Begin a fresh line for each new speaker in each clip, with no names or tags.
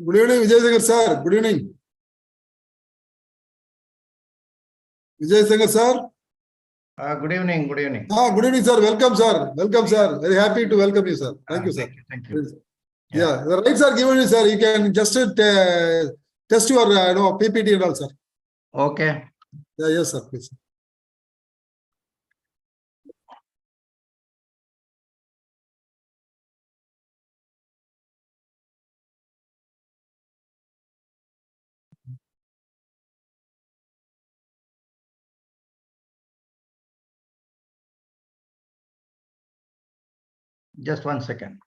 Good evening, Vijay Sagar sir. Good evening. Vijay Sagar sir.
Good evening. Good evening.
Good evening, sir. Welcome, sir. Welcome, sir. Very happy to welcome you, sir. Thank you, sir.
Thank you.
Yeah, the rights are given you, sir. You can just test your PPT and all, sir.
Okay.
Yeah, yes, sir. Please.
Just 1 second.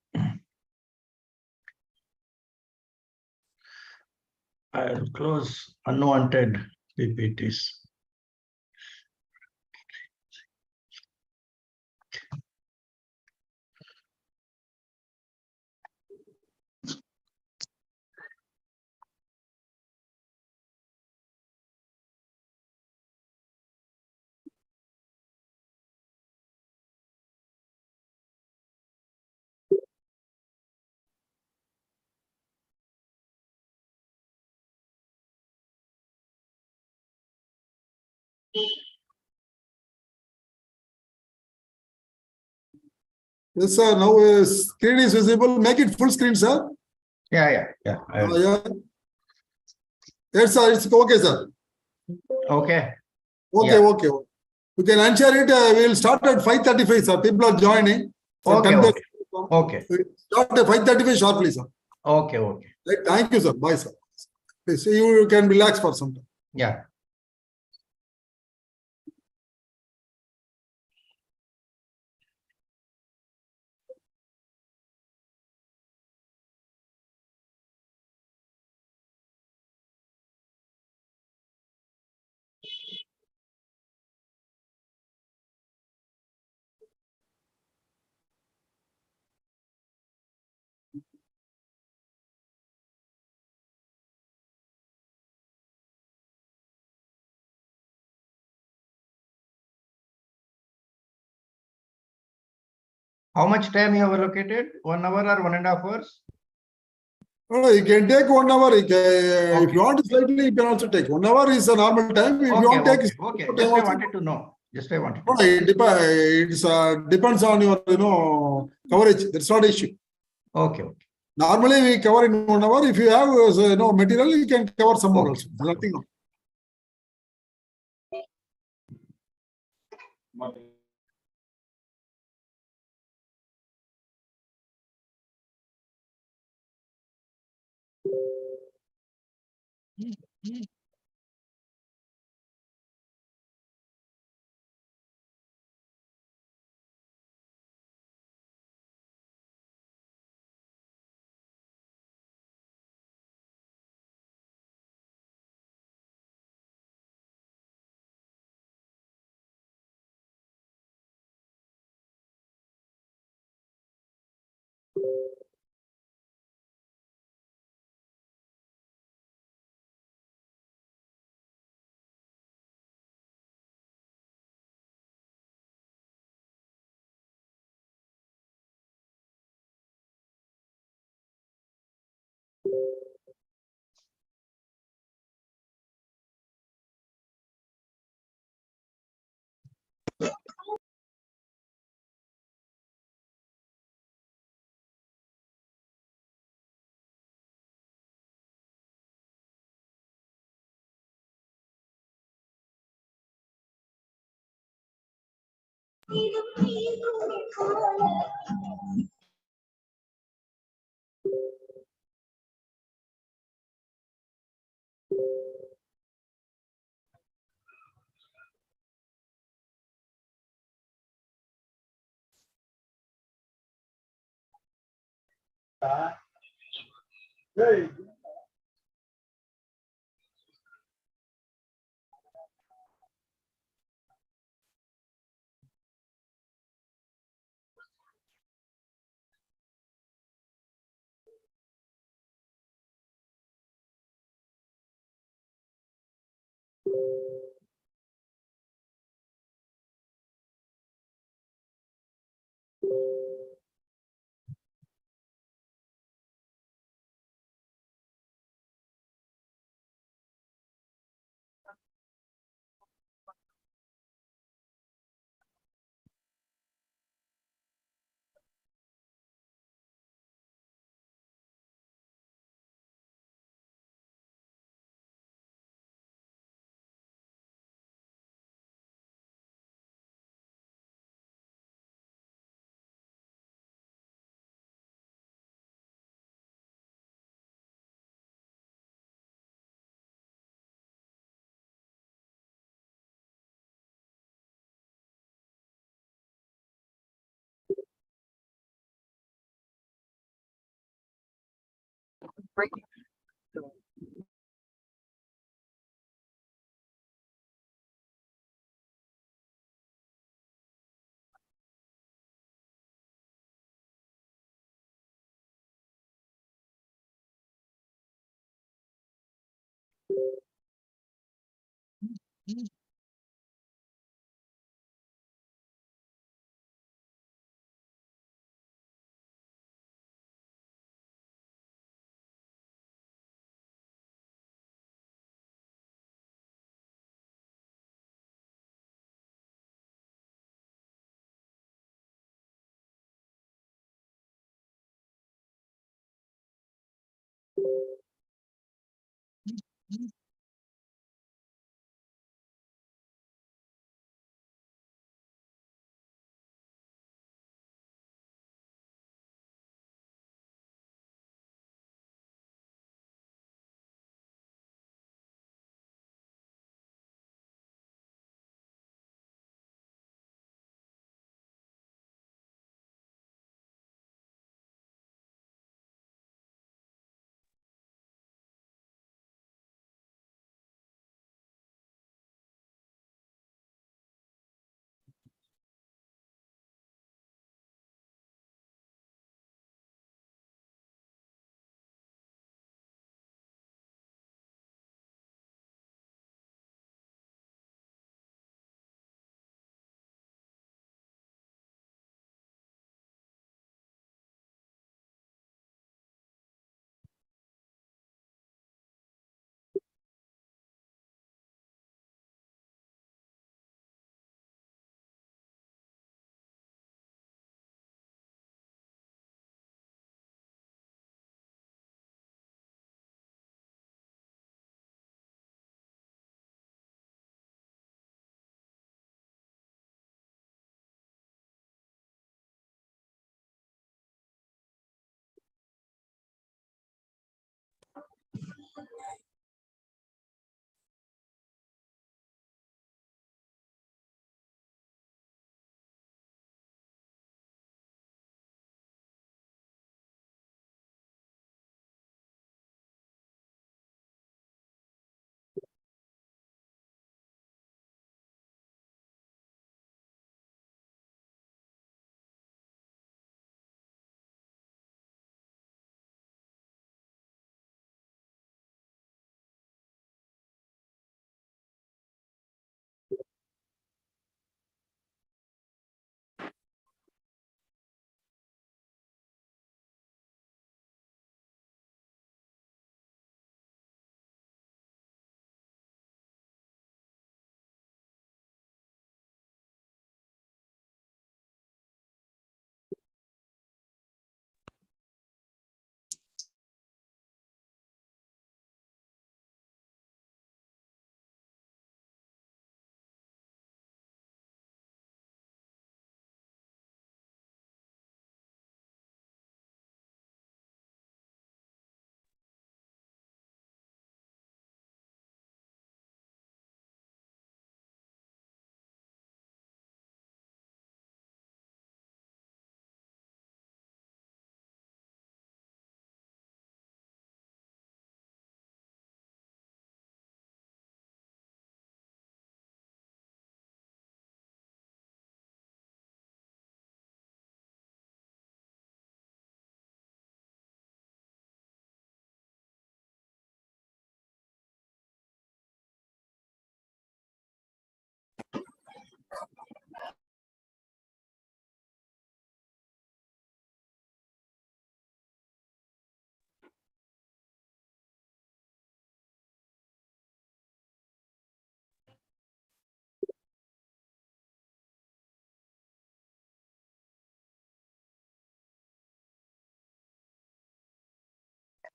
I'll close unwanted PPTs.
Yes, sir. Now screen is visible. Make it full screen, sir.
Yeah.
Yeah. Yes, sir. It's okay, sir.
Okay.
Okay. You can unshare it. We will start at 5:35, sir. People are joining.
Okay.
Start at 5:35 sharply, sir.
Okay.
Right. Thank you, sir. Bye, sir. Please, you can relax for some time.
Yeah. How much time you have allocated? 1 hour or 1.5 hours?
No, you can take 1 hour. If you want slightly, you can also take 1 hour is a normal time. If you want to take
Okay.
time
Just I
also,
wanted to know. Just I wanted to
no,
know.
it depends on your coverage. That's not an issue.
Okay.
Normally we cover in 1 hour. If you have material, you can cover some more also. Nothing.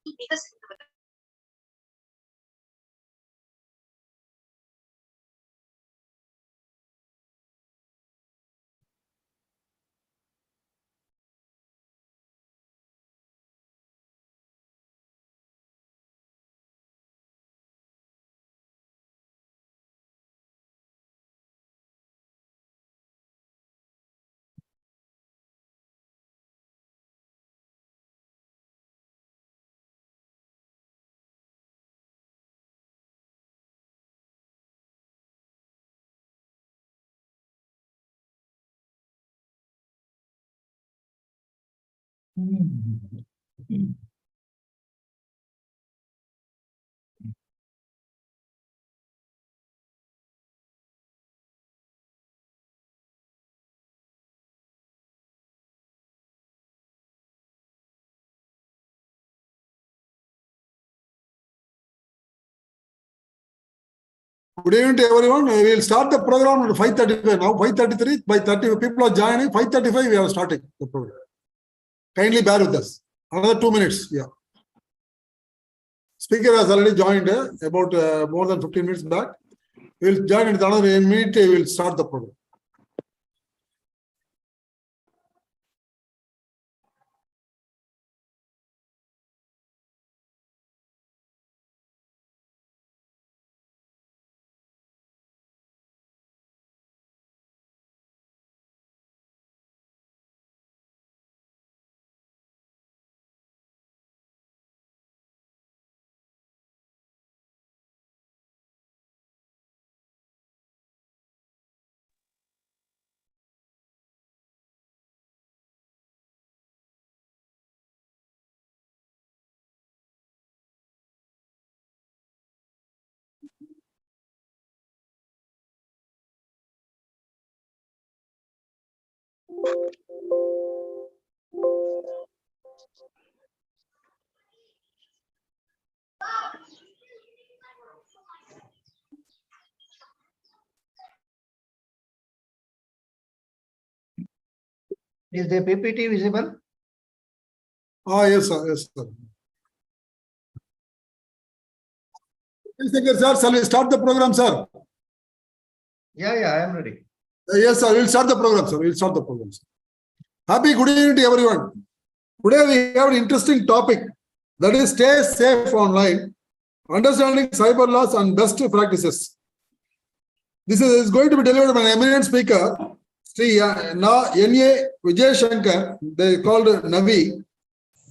Good evening to everyone. We will start the program at 5:35 now. 5:33 by 30 people are joining. 5:35 we are starting the program. Kindly bear with us. Another 2 minutes. Yeah. Speaker has already joined about more than 15 minutes back. We will join in another minute. We will start the program.
Is the PPT visible?
Yes, sir. Yes, sir. Sir, shall we start the program, sir?
Yeah, I am ready.
Yes, sir. We will start the program, sir. We will start the program, sir. Happy good evening to everyone. Today we have an interesting topic, that is stay safe online, understanding cyber laws and best practices. This is going to be delivered by an eminent speaker, Sri N.A. Vijay Shankar, they called Navi,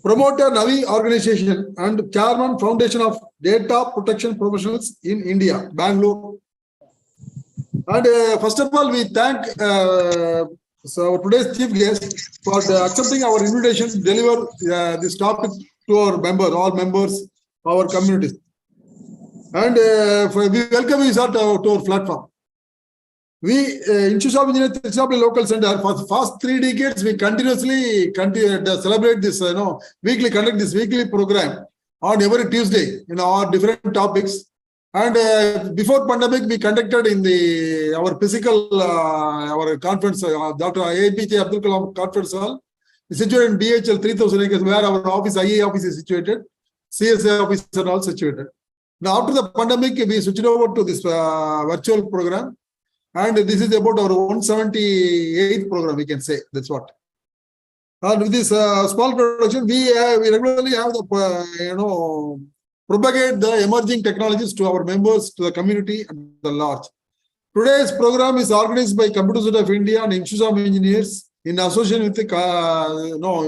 promoter Navi organization and chairman Foundation of Data Protection Professionals in India, Bangalore. And first of all, we thank so today's chief guest for accepting our invitation to deliver this topic to our members, all members, our communities. And we welcome you, sir, to our platform. We, Institute of Engineering Tiruchirappalli Local Center, for the past 3 decades, we continuously celebrate this, conduct this weekly program on every Tuesday, on different topics. And before pandemic, we conducted in our physical, our conference, Dr. APJ Abdul Kalam Conference Hall, situated in BHL 3000 acres, where our office, IEI office is situated, CSA office are all situated. Now, after the pandemic, we switched over to this virtual program. And this is about our 178th program, we can say. That's what. And with this small production, we regularly have the, propagate the emerging technologies to our members, to the community at the large. Today's program is organized by Computer Society of India and Institute of Engineers in association with the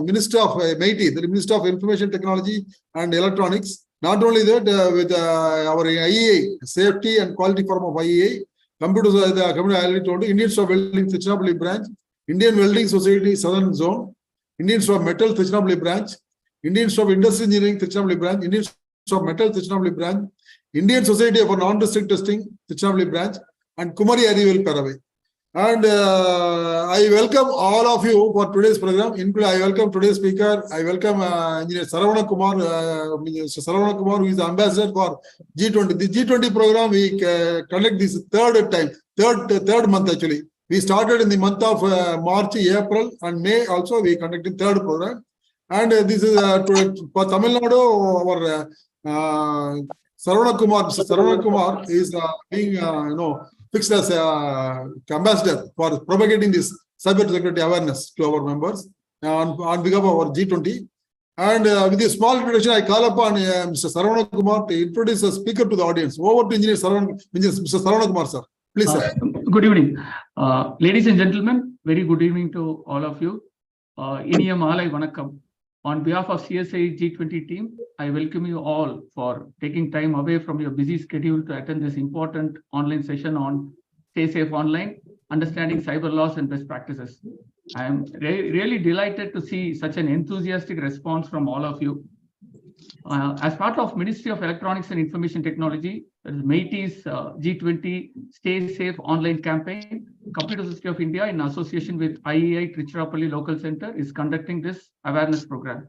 Minister of MIT, the Minister of Information Technology and Electronics. Not only that, with our IEI, Safety and Quality Forum of IEI, Computer Society, I already told you, Indian Institute of Welding, Tiruchirappalli branch, Indian Welding Society, Southern Zone, Indian Institute of Metal, Tiruchirappalli branch, Indian Institute of Industry Engineering, Tiruchirappalli branch, Indian Institute of Metal, Tiruchirappalli branch, Indian Society for Non-District Testing, Tiruchirappalli branch, and Kumari Arivel Paravai. And I welcome all of you for today's program. I welcome today's speaker. I welcome Engineer Saravana Kumar, who is the ambassador for G20. The G20 program, we conduct this third month actually. We started in the month of March, April, and May also we conducted third program. And this is for Tamil Nadu, our Saravana Kumar, Mr. Saravana Kumar is being fixed as ambassador for propagating this cyber security awareness to our members on behalf of our G20. And with a small introduction, I call upon Mr. Saravana Kumar to introduce the speaker to the audience. Over to Mr. Saravana Kumar, sir. Please, sir.
Good evening. Ladies and gentlemen, very good evening to all of you. Iniyam Alai Vanakkam. On behalf of CSI G20 team, I welcome you all for taking time away from your busy schedule to attend this important online session on Stay Safe Online, Understanding Cyber Laws and Best Practices. I am really delighted to see such an enthusiastic response from all of you. As part of Ministry of Electronics and Information Technology, MeitY's G20 Stay Safe Online campaign, Computer Society of India, in association with IEI Trichirappalli Local Center, is conducting this awareness program.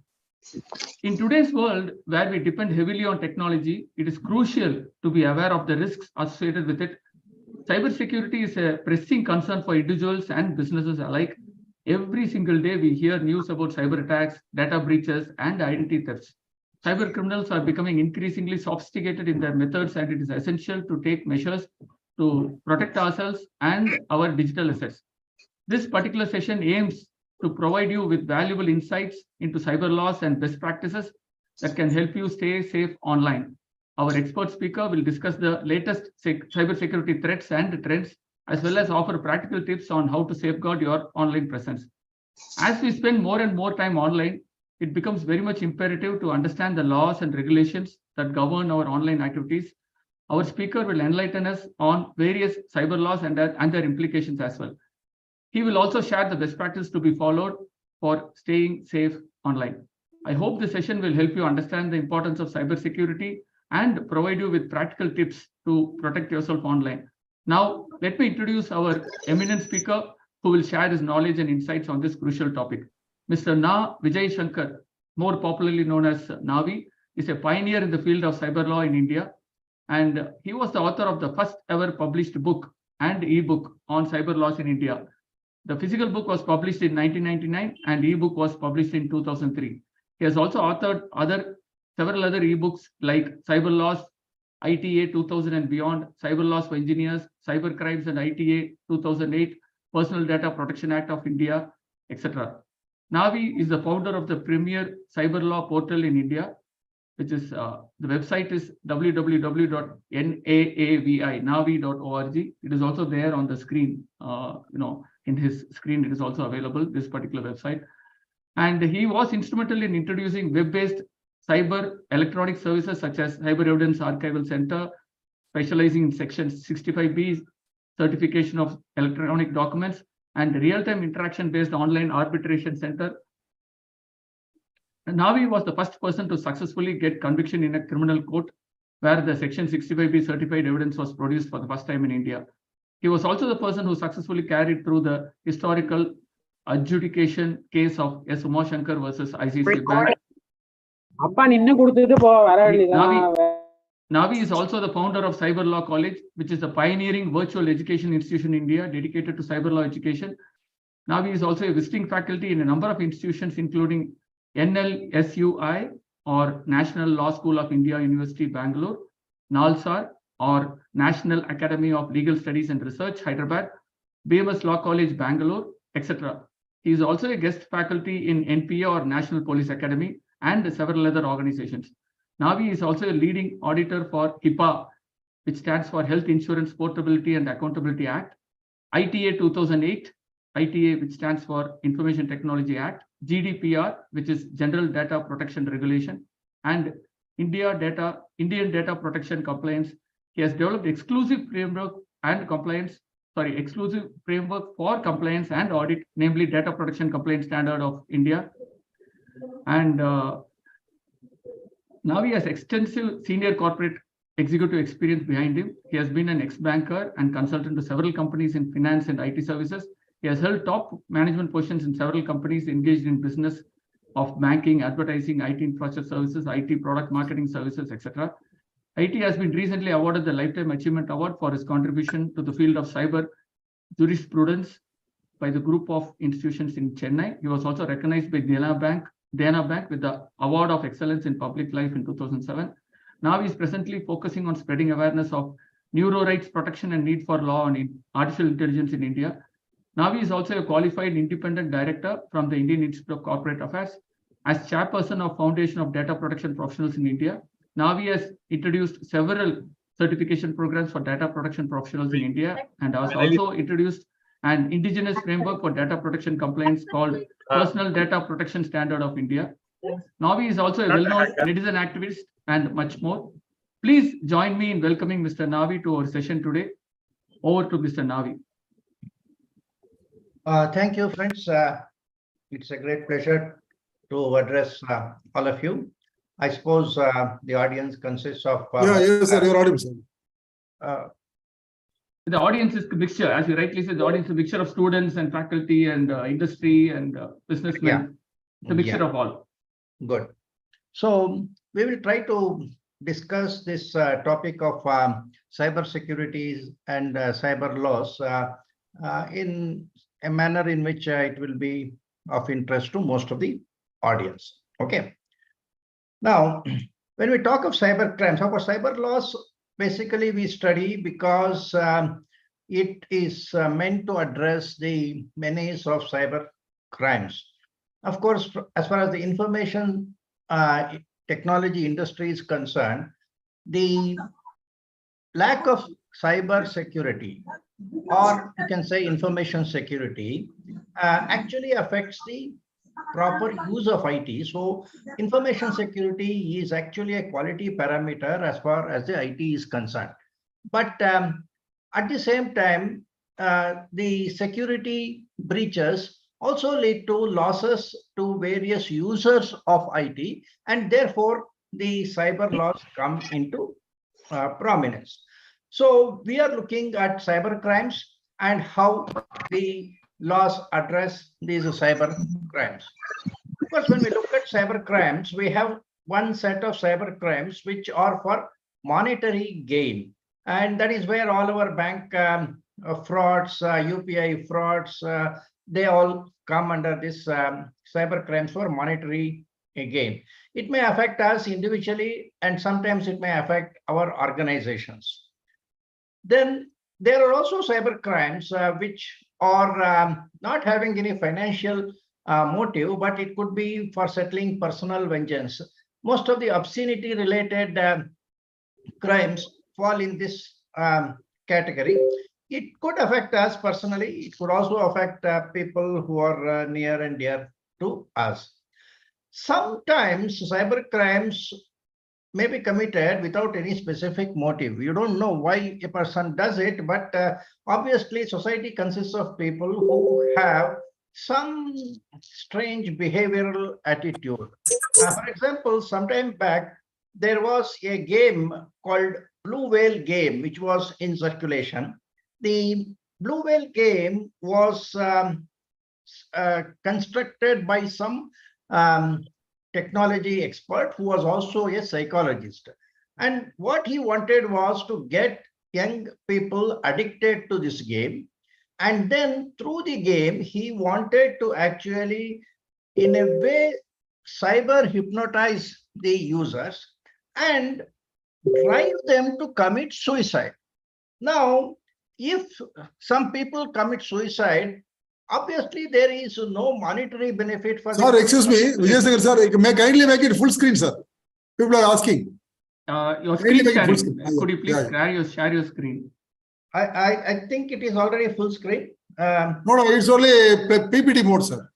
In today's world, where we depend heavily on technology, it is crucial to be aware of the risks associated with it. Cybersecurity is a pressing concern for individuals and businesses alike. Every single day, we hear news about cyber attacks, data breaches, and identity thefts. Cyber criminals are becoming increasingly sophisticated in their methods, and it is essential to take measures to protect ourselves and our digital assets. This particular session aims to provide you with valuable insights into cyber laws and best practices that can help you stay safe online. Our expert speaker will discuss the latest cybersecurity threats and trends, as well as offer practical tips on how to safeguard your online presence. As we spend more and more time online, it becomes very much imperative to understand the laws and regulations that govern our online activities. Our speaker will enlighten us on various cyber laws and their implications as well. He will also share the best practices to be followed for staying safe online. I hope the session will help you understand the importance of cybersecurity and provide you with practical tips to protect yourself online. Now, let me introduce our eminent speaker who will share his knowledge and insights on this crucial topic. Mr. Na Vijay Shankar, more popularly known as Navi, is a pioneer in the field of cyber law in India, and he was the author of the first ever published book and e-book on cyber laws in India. The physical book was published in 1999 and e-book was published in 2003. He has also authored several other e-books like Cyber Laws, ITA 2000 and Beyond, Cyber Laws for Engineers, Cyber Crimes and ITA 2008, Personal Data Protection Act of India, etc. Navi is the founder of the premier cyber law portal in India, which is the website is www.navi.org. It is also there on the screen. In his screen, it is also available, this particular website. And he was instrumental in introducing web-based cyber electronic services such as Cyber Evidence Archival Center, specializing in Section 65B, certification of electronic documents, and real-time interaction-based online arbitration center. And Navi was the first person to successfully get conviction in a criminal court where the Section 65B certified evidence was produced for the first time in India. He was also the person who successfully carried through the historical adjudication case of S. Uma Shankar versus ICICI Bank. Navi is also the founder of Cyber Law College, which is a pioneering virtual education institution in India dedicated to cyber law education. Navi is also a visiting faculty in a number of institutions, including NLSUI or National Law School of India, University, Bangalore, NALSAR or National Academy of Legal Studies and Research, Hyderabad, BMS Law College, Bangalore, etc. He is also a guest faculty in NPA or National Police Academy and several other organizations. Navi is also a leading auditor for HIPAA, which stands for Health Insurance Portability and Accountability Act, ITA 2008, ITA, which stands for Information Technology Act, GDPR, which is General Data Protection Regulation, and Indian Data Protection Compliance. He has developed exclusive framework for compliance and audit, namely Data Protection Compliance Standard of India. And Navi has extensive senior corporate executive experience behind him. He has been an ex-banker and consultant to several companies in finance and IT services. He has held top management positions in several companies engaged in business of banking, advertising, IT infrastructure services, IT product marketing services, etc. IT has been recently awarded the Lifetime Achievement Award for his contribution to the field of cyber jurisprudence by the group of institutions in Chennai. He was also recognized by Dena Bank Dana Bank with the Award of Excellence in Public Life in 2007. Navi is presently focusing on spreading awareness of neuro rights protection and need for law and artificial intelligence in India. Navi is also a qualified independent director from the Indian Institute of Corporate Affairs. As chairperson of Foundation of Data Protection Professionals in India, Navi has introduced several certification programs for data protection professionals in India and has also introduced an indigenous framework for data protection compliance called Personal Data Protection Standard of India. Navi is also a well-known netizen activist and much more. Please join me in welcoming Mr. Navi to our session today. Over to Mr. Navi.
Thank you, friends. It's a great pleasure to address all of you. I suppose the audience consists of.
Yes, sir. You're audible, sir.
The audience is a mixture, as you rightly said, the audience is a mixture of students and faculty and industry and businessmen.
Yeah.
It's a mixture of all.
Good. So we will try to discuss this topic of cyber security and cyber laws in a manner in which it will be of interest to most of the audience. Okay. Now, when we talk of cyber crimes, our cyber laws, basically we study because it is meant to address the menace of cyber crimes. Of course, as far as the information technology industry is concerned, the lack of cyber security, or you can say information security, actually affects the proper use of IT. So information security is actually a quality parameter as far as the IT is concerned. But at the same time, the security breaches also lead to losses to various users of IT, and therefore the cyber laws come into prominence. So we are looking at cyber crimes and how the laws address these cyber crimes. Of course, when we look at cyber crimes, we have one set of cyber crimes which are for monetary gain. And that is where all our bank frauds, UPI frauds, they all come under this cyber crimes for monetary gain. It may affect us individually, and sometimes it may affect our organizations. Then there are also cyber crimes which are not having any financial motive, but it could be for settling personal vengeance. Most of the obscenity related crimes fall in this category. It could affect us personally. It could also affect people who are near and dear to us. Sometimes cyber crimes may be committed without any specific motive. You don't know why a person does it, but obviously society consists of people who have some strange behavioral attitude. For example, sometime back, there was a game called Blue Whale game, which was in circulation. The Blue Whale game was constructed by some technology expert who was also a psychologist. And what he wanted was to get young people addicted to this game. And then through the game, he wanted to actually, in a way, cyber hypnotize the users and drive them to commit suicide. Now, if some people commit suicide, obviously there is no monetary benefit for.
Sir, excuse me, Vijay Sekhar, sir, may kindly make it full screen, sir. People are asking.
Your screen sharing.
Screen.
Could you please share your screen?
I think it is already full screen.
No, it's only PPT mode, sir.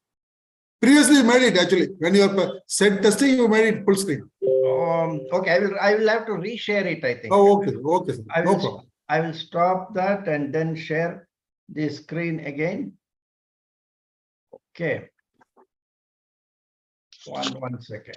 Previously, you made it actually. When you are said testing, you made it full screen.
Okay, I will have to reshare it, I think.
Oh, okay, okay, sir. No problem.
I will stop that and then share the screen again. Okay. One second.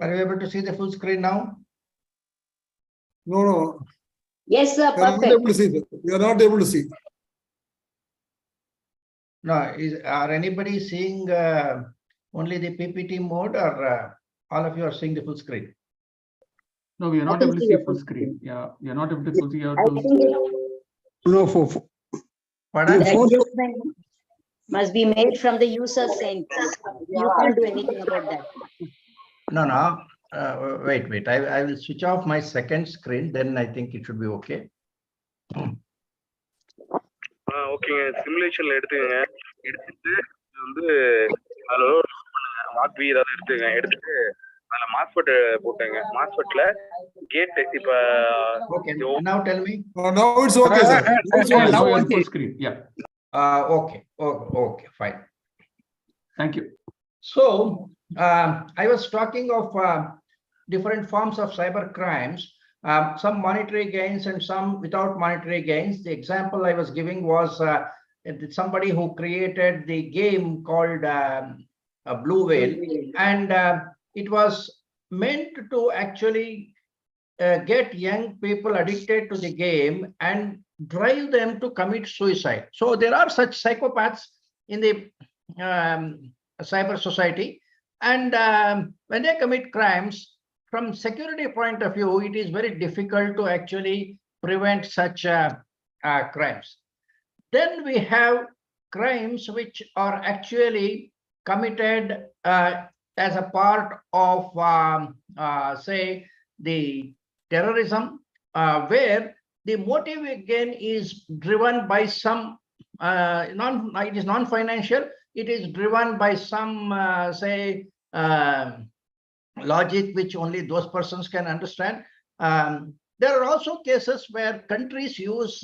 Are you able to see the full screen now?
No, no.
Yes, sir.
We are not
Perfect.
able to see. Sir. We are not able to see.
No, are anybody seeing only the PPT mode, or all of you are seeing the full screen?
No, we are
I
not
can
able to
see
see
your
full
full
screen. Yeah, we are not able to see how
I
to.
think
No,
Pardon?
the adjustment must be made from the user's end. You can't do anything about that.
No, no. Wait. I will switch off my second screen. Then I think it should be okay.
ஓகேங்க சிமுலேஷன்ல எடுத்துக்கங்க எடுத்துட்டு வந்து அதுல வாக்வி ஏதாவது எடுத்துக்கங்க எடுத்துட்டு அதுல MOSFET போட்டுங்க மாஸ்பெட்ல கேட் இப்ப
Okay. Now tell me.
Now it's okay, sir. Now it's okay.
Now we are
okay.
full screen. Yeah.
Okay. Fine.
Thank you.
So I was talking of different forms of cyber crimes, some monetary gains and some without monetary gains. The example I was giving was somebody who created the game called Blue Whale, and it was meant to actually get young people addicted to the game and drive them to commit suicide. So there are such psychopaths in the cyber society, and when they commit crimes, from security point of view, it is very difficult to actually prevent such crimes. Then we have crimes which are actually committed as a part of say the terrorism, where the motive again is driven by some it is non-financial. It is driven by some say logic which only those persons can understand. There are also cases where countries use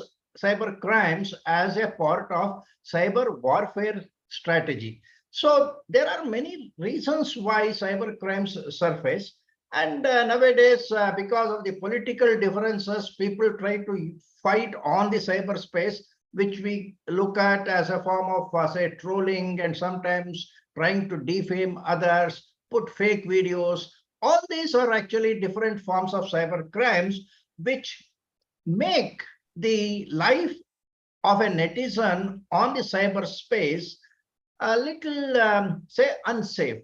cyber crimes as a part of cyber warfare strategy. So there are many reasons why cyber crimes surface. And nowadays, because of the political differences, people try to fight on the cyberspace, which we look at as a form of, say, trolling and sometimes trying to defame others, put fake videos. All these are actually different forms of cyber crimes, which make the life of a netizen on the cyberspace a little, say, unsafe.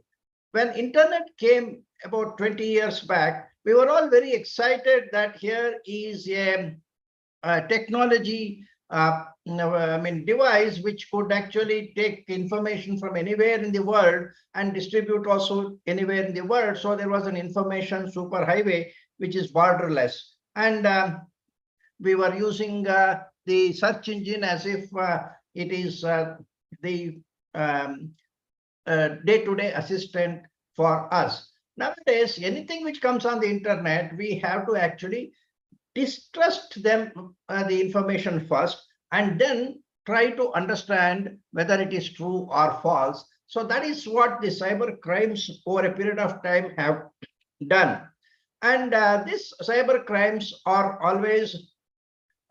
When internet came about 20 years back, we were all very excited that here is a technology device which could actually take information from anywhere in the world and distribute also anywhere in the world. So there was an information superhighway which is borderless, and we were using the search engine as if it is the day-to-day assistant for us. Nowadays, anything which comes on the internet, we have to actually distrust them, the information first, and then try to understand whether it is true or false. So that is what the cyber crimes over a period of time have done. And these cyber crimes are always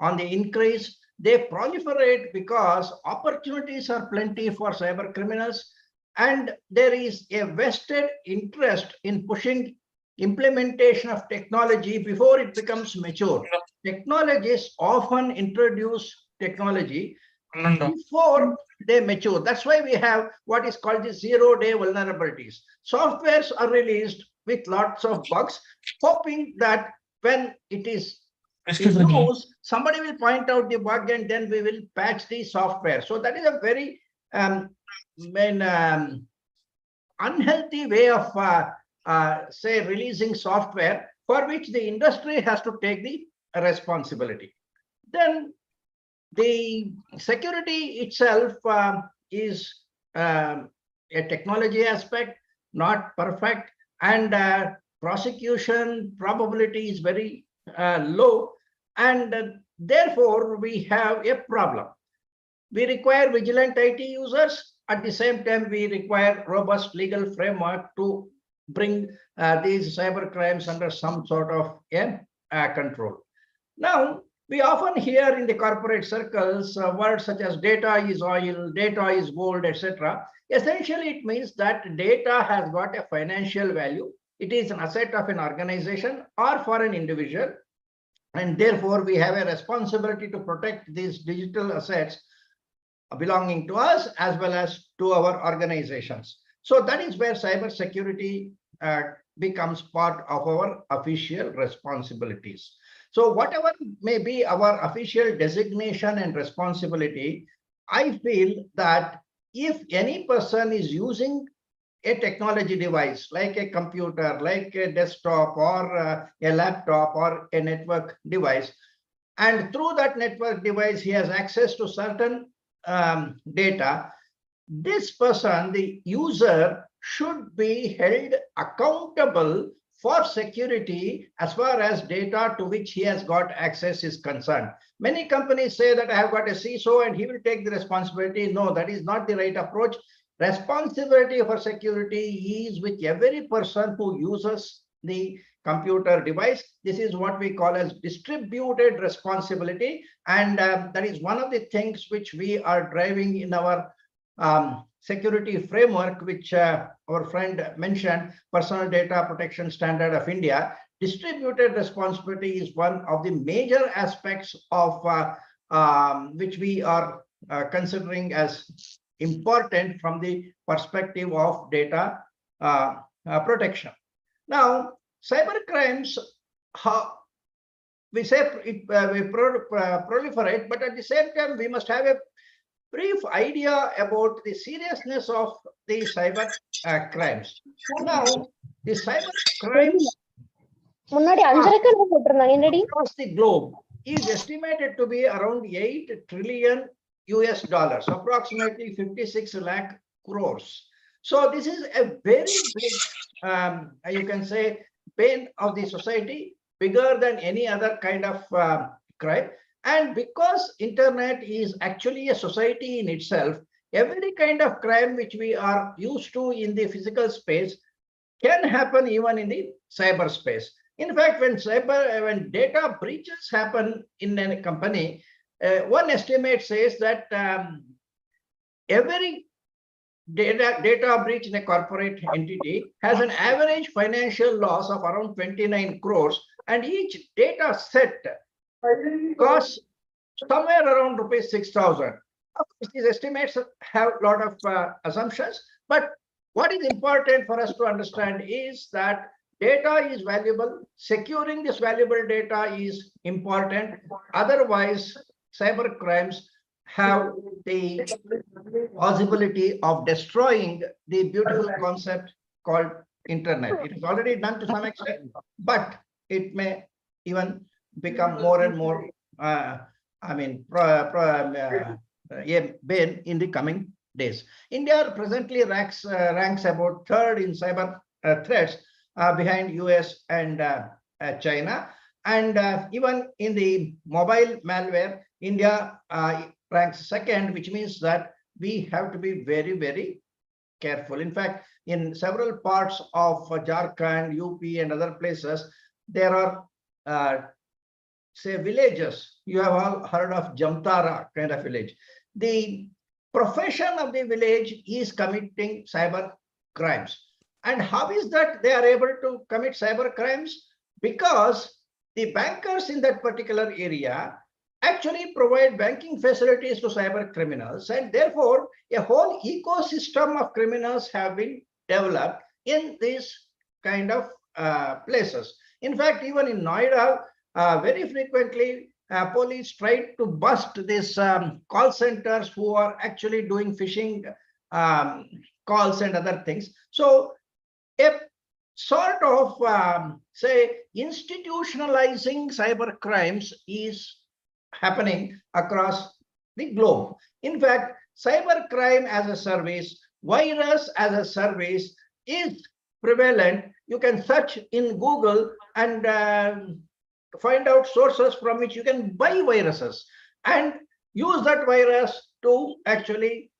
on the increase. They proliferate because opportunities are plenty for cyber criminals, and there is a vested interest in pushing implementation of technology before it becomes mature. Technologists often introduce technology before they mature. That's why we have what is called the zero-day vulnerabilities. Softwares are released with lots of bugs, hoping that when it is used, somebody will point out the bug and then we will patch the software. So that is a very unhealthy way of say releasing software, for which the industry has to take the responsibility. Then the security itself is a technology aspect, not perfect, and prosecution probability is very low, and therefore we have a problem. We require vigilant IT users. At the same time, we require robust legal framework to bring these cyber crimes under some sort of control. Now, we often hear in the corporate circles words such as data is oil, data is gold, etc. Essentially, it means that data has got a financial value. it is an asset of an organization or for an individual. And therefore, we have a responsibility to protect these digital assets belonging to us as well as to our organizations. So that is where cybersecurity becomes part of our official responsibilities. So whatever may be our official designation and responsibility, I feel that if any person is using a technology device like a computer, like a desktop or a laptop or a network device, and through that network device he has access to certain data, this person, the user, should be held accountable for security as far as data to which he has got access is concerned. Many companies say that I have got a CISO and he will take the responsibility. No, that is not the right approach. Responsibility for security is with every person who uses the computer device. This is what we call as distributed responsibility. And that is one of the things which we are driving in our security framework, which our friend mentioned, Personal Data Protection Standard of India. Distributed responsibility is one of the major aspects of which we are considering as important from the perspective of data protection. Now, cyber crimes, we say we proliferate, but at the same time, we must have a brief idea about the seriousness of the cyber crimes. Now, the cyber crimes across the globe is estimated to be around $8 trillion, approximately 56 lakh crores. So this is a very big, you can say, pain of the society, bigger than any other kind of crime. And because internet is actually a society in itself, every kind of crime which we are used to in the physical space can happen even in the cyberspace. In fact, when data breaches happen in a company, one estimate says that every data breach in a corporate entity has an average financial loss of around 29 crores, and each data set costs somewhere around rupees 6,000. These estimates have a lot of assumptions, but what is important for us to understand is that data is valuable. Securing this valuable data is important. Otherwise, cyber crimes have the possibility of destroying the beautiful concept called internet. It is already done to some extent, but it may even become more and more, in the coming days. India presently ranks about third in cyber threats, behind US and China. And even in the mobile malware, India ranks second, which means that we have to be very, very careful. In fact, in several parts of Jharkhand, UP, and other places, there are say villages. You have all heard of Jamtara kind of village. The profession of the village is committing cyber crimes. And how is that they are able to commit cyber crimes? Because the bankers in that particular area actually provide banking facilities to cyber criminals, and therefore a whole ecosystem of criminals have been developed in these kind of places. In fact, even in Noida, very frequently police try to bust these call centers who are actually doing phishing calls and other things. So a sort of say institutionalizing cyber crimes is happening across the globe. In fact, cyber crime as a service, virus as a service is prevalent. You can search in Google and find out sources from which you can buy viruses and use that virus to actually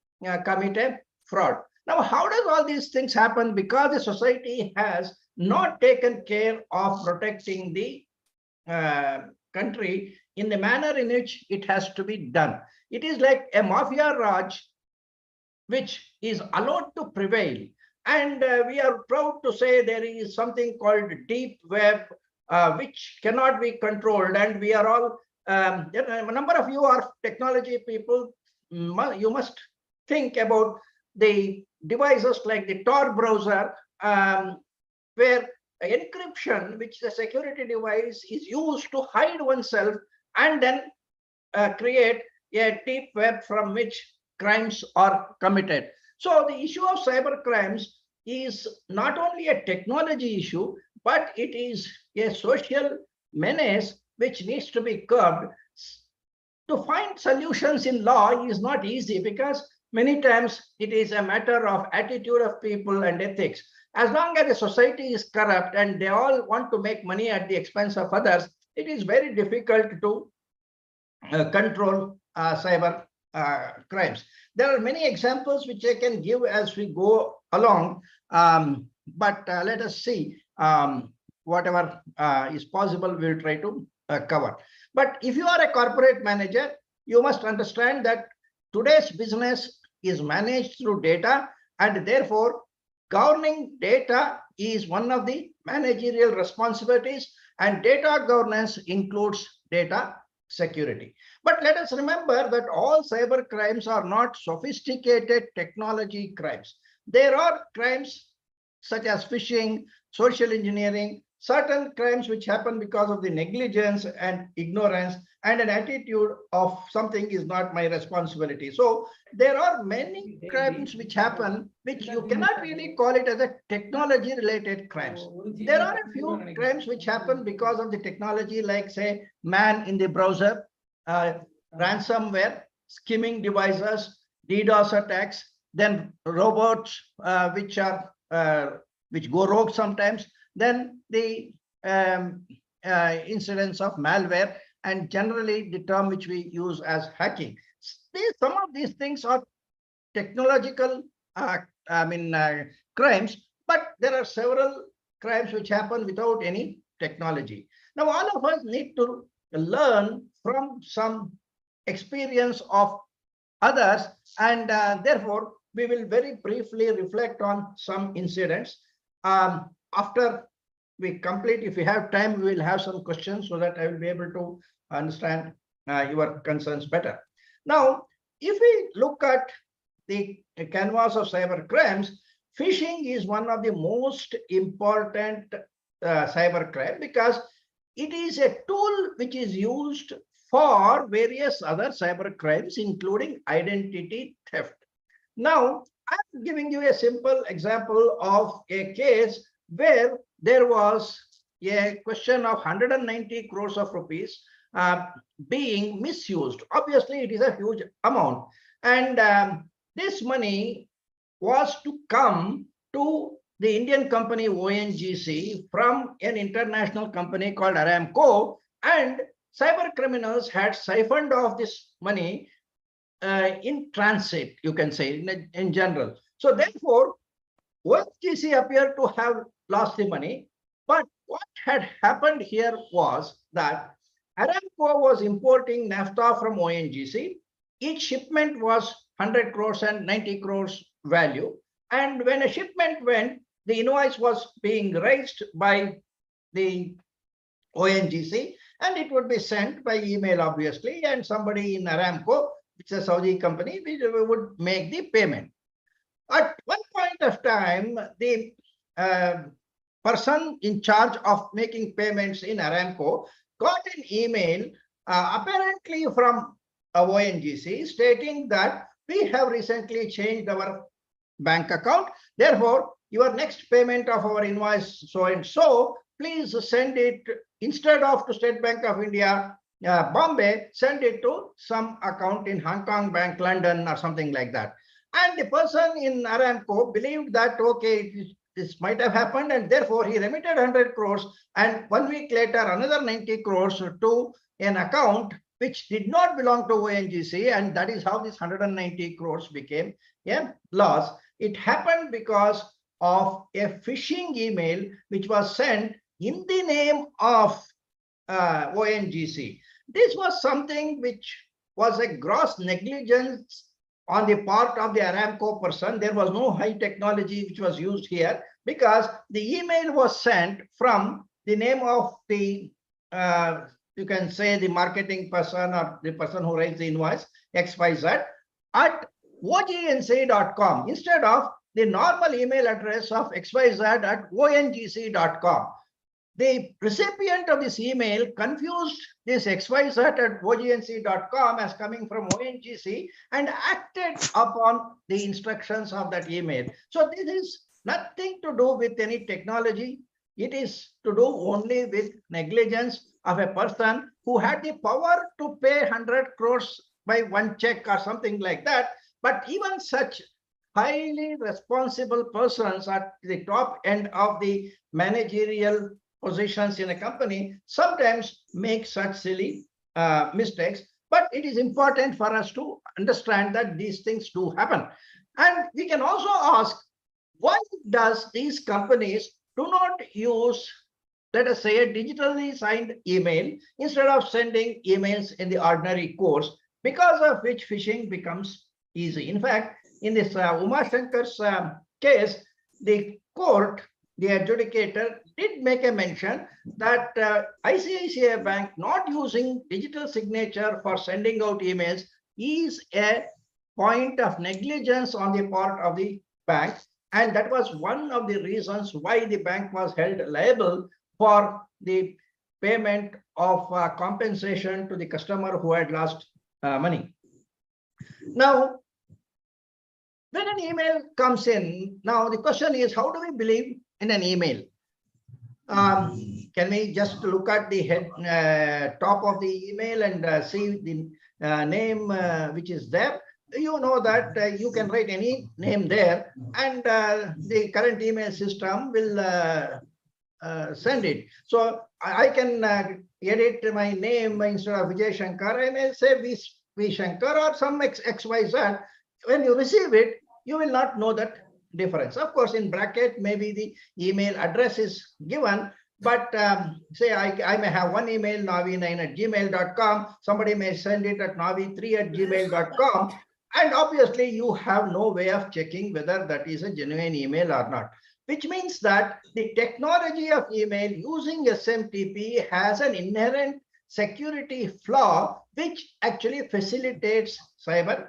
commit a fraud. Now, how does all these things happen? Because the society has not taken care of protecting the country in the manner in which it has to be done. It is like a mafia raj which is allowed to prevail And we are proud to say there is something called deep web, which cannot be controlled. And we are all, a number of you are technology people. You must think about the devices like the Tor browser, where encryption, which the security device is used to hide oneself and then create a deep web from which crimes are committed. So the issue of cyber crimes is not only a technology issue, but it is a social menace which needs to be curbed. To find solutions in law is not easy because many times it is a matter of attitude of people and ethics. As long as the society is corrupt and they all want to make money at the expense of others, it is very difficult to control cyber crimes. There are many examples which I can give as we go along, but let us see whatever is possible, we'll try to cover. But if you are a corporate manager, you must understand that today's business is managed through data, and therefore governing data is one of the managerial responsibilities, and data governance includes data security. But let us remember that all cyber crimes are not sophisticated technology crimes. There are crimes such as phishing, social engineering, certain crimes which happen because of the negligence and ignorance and an attitude of something is not my responsibility. So there are many crimes which happen which you cannot really call it as a technology related crimes. There are a few crimes which happen because of the technology, like say man in the browser, ransomware, skimming devices, DDoS attacks, then robots which go rogue sometimes, then the incidents of malware, and generally the term which we use as hacking. Some of these things are technological crimes, but there are several crimes which happen without any technology. Now, all of us need to learn from some experience of others, and therefore we will very briefly reflect on some incidents. After we complete, if we have time, we will have some questions so that I will be able to understand your concerns better. Now, if we look at the canvas of cyber crimes, phishing is one of the most important cyber crime because it is a tool which is used for various other cyber crimes, including identity theft. Now, I'm giving you a simple example of a case where there was a question of 190 crores of rupees being misused. Obviously, it is a huge amount. And this money was to come to the Indian company ONGC from an international company called Aramco, and cyber criminals had siphoned off this money in transit, you can say, in general. So therefore, ONGC appeared to have lost the money. But what had happened here was that Aramco was importing naphtha from ONGC. Each shipment was 100 crores and 90 crores value. And when a shipment went, the invoice was being raised by the ONGC, and it would be sent by email, obviously, and somebody in Aramco, which is a Saudi company, would make the payment. At one point of time, the person in charge of making payments in Aramco got an email apparently from ONGC stating that we have recently changed our bank account. Therefore, your next payment of our invoice so and so, please send it instead of to State Bank of India, Bombay, send it to some account in Hong Kong Bank, London, or something like that. And the person in Aramco believed that, okay, this might have happened, and therefore he remitted 100 crores. And 1 week later, another 90 crores to an account which did not belong to ONGC. And that is how this 190 crores became a loss. It happened because of a phishing email which was sent in the name of ONGC. This was something which was a gross negligence on the part of the Aramco person. There was no high technology which was used here, because the email was sent from the name of the, you can say the marketing person or the person who writes the invoice, XYZ, at ognc.com instead of the normal email address of XYZ at ongc.com. The recipient of this email confused this XYZ at ognc.com as coming from ONGC and acted upon the instructions of that email. So this is nothing to do with any technology. It is to do only with negligence of a person who had the power to pay 100 crores by one check or something like that. But even such highly responsible persons at the top end of the managerial positions in a company sometimes make such silly mistakes. But it is important for us to understand that these things do happen. And we can also ask, why does these companies do not use, let us say, a digitally signed email instead of sending emails in the ordinary course, because of which phishing becomes easy. In fact, in this Uma Shankar's case, the court, the adjudicator, did make a mention that ICICI Bank not using digital signature for sending out emails is a point of negligence on the part of the bank. And that was one of the reasons why the bank was held liable for the payment of compensation to the customer who had lost money. Now, when an email comes in, now the question is, how do we believe in an email? Can we just look at the head top of the email and see the name which is there? You know that you can write any name there, and the current email system will send it. So I can edit my name instead of Vijay Shankar. I may say V Shankar or some XYZ. When you receive it, you will not know that difference. Of course, in bracket, maybe the email address is given, but say I may have one email, navi9@gmail.com. Somebody may send it at navi3@gmail.com. And obviously, you have no way of checking whether that is a genuine email or not, which means that the technology of email using SMTP has an inherent security flaw, which actually facilitates cyber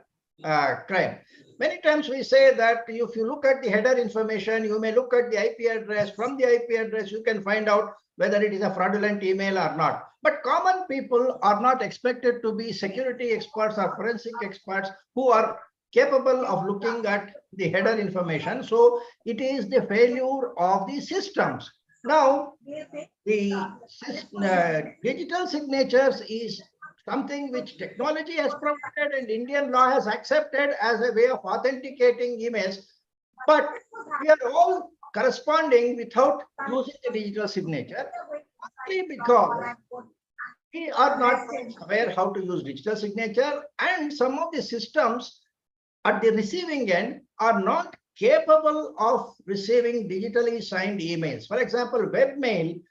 crime. Many times we say that if you look at the header information, you may look at the IP address. From the IP address, you can find out whether it is a fraudulent email or not. But common people are not expected to be security experts or forensic experts who are capable of looking at the header information. So it is the failure of the systems. Now, the digital signatures is something which technology has provided and Indian law has accepted as a way of authenticating emails. But we are all corresponding without using the digital signature, only because we are not aware how to use digital signature, and some of the systems at the receiving end are not capable of receiving digitally signed emails. For example, webmail,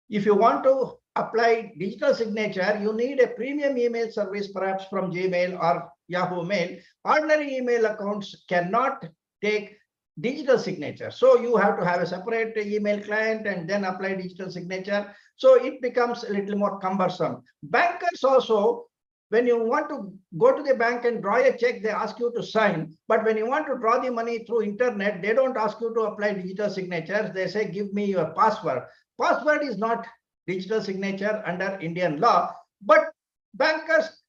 if you want to apply digital signature, you need a premium email service, perhaps from Gmail or Yahoo Mail. Ordinary email accounts cannot take digital signature. So you have to have a separate email client and then apply digital signature. So it becomes a little more cumbersome. Bankers also, when you want to go to the bank and draw a check, they ask you to sign. But when you want to draw the money through internet, they don't ask you to apply digital signatures. They say, give me your password. Password is not digital signature under Indian law, but bankers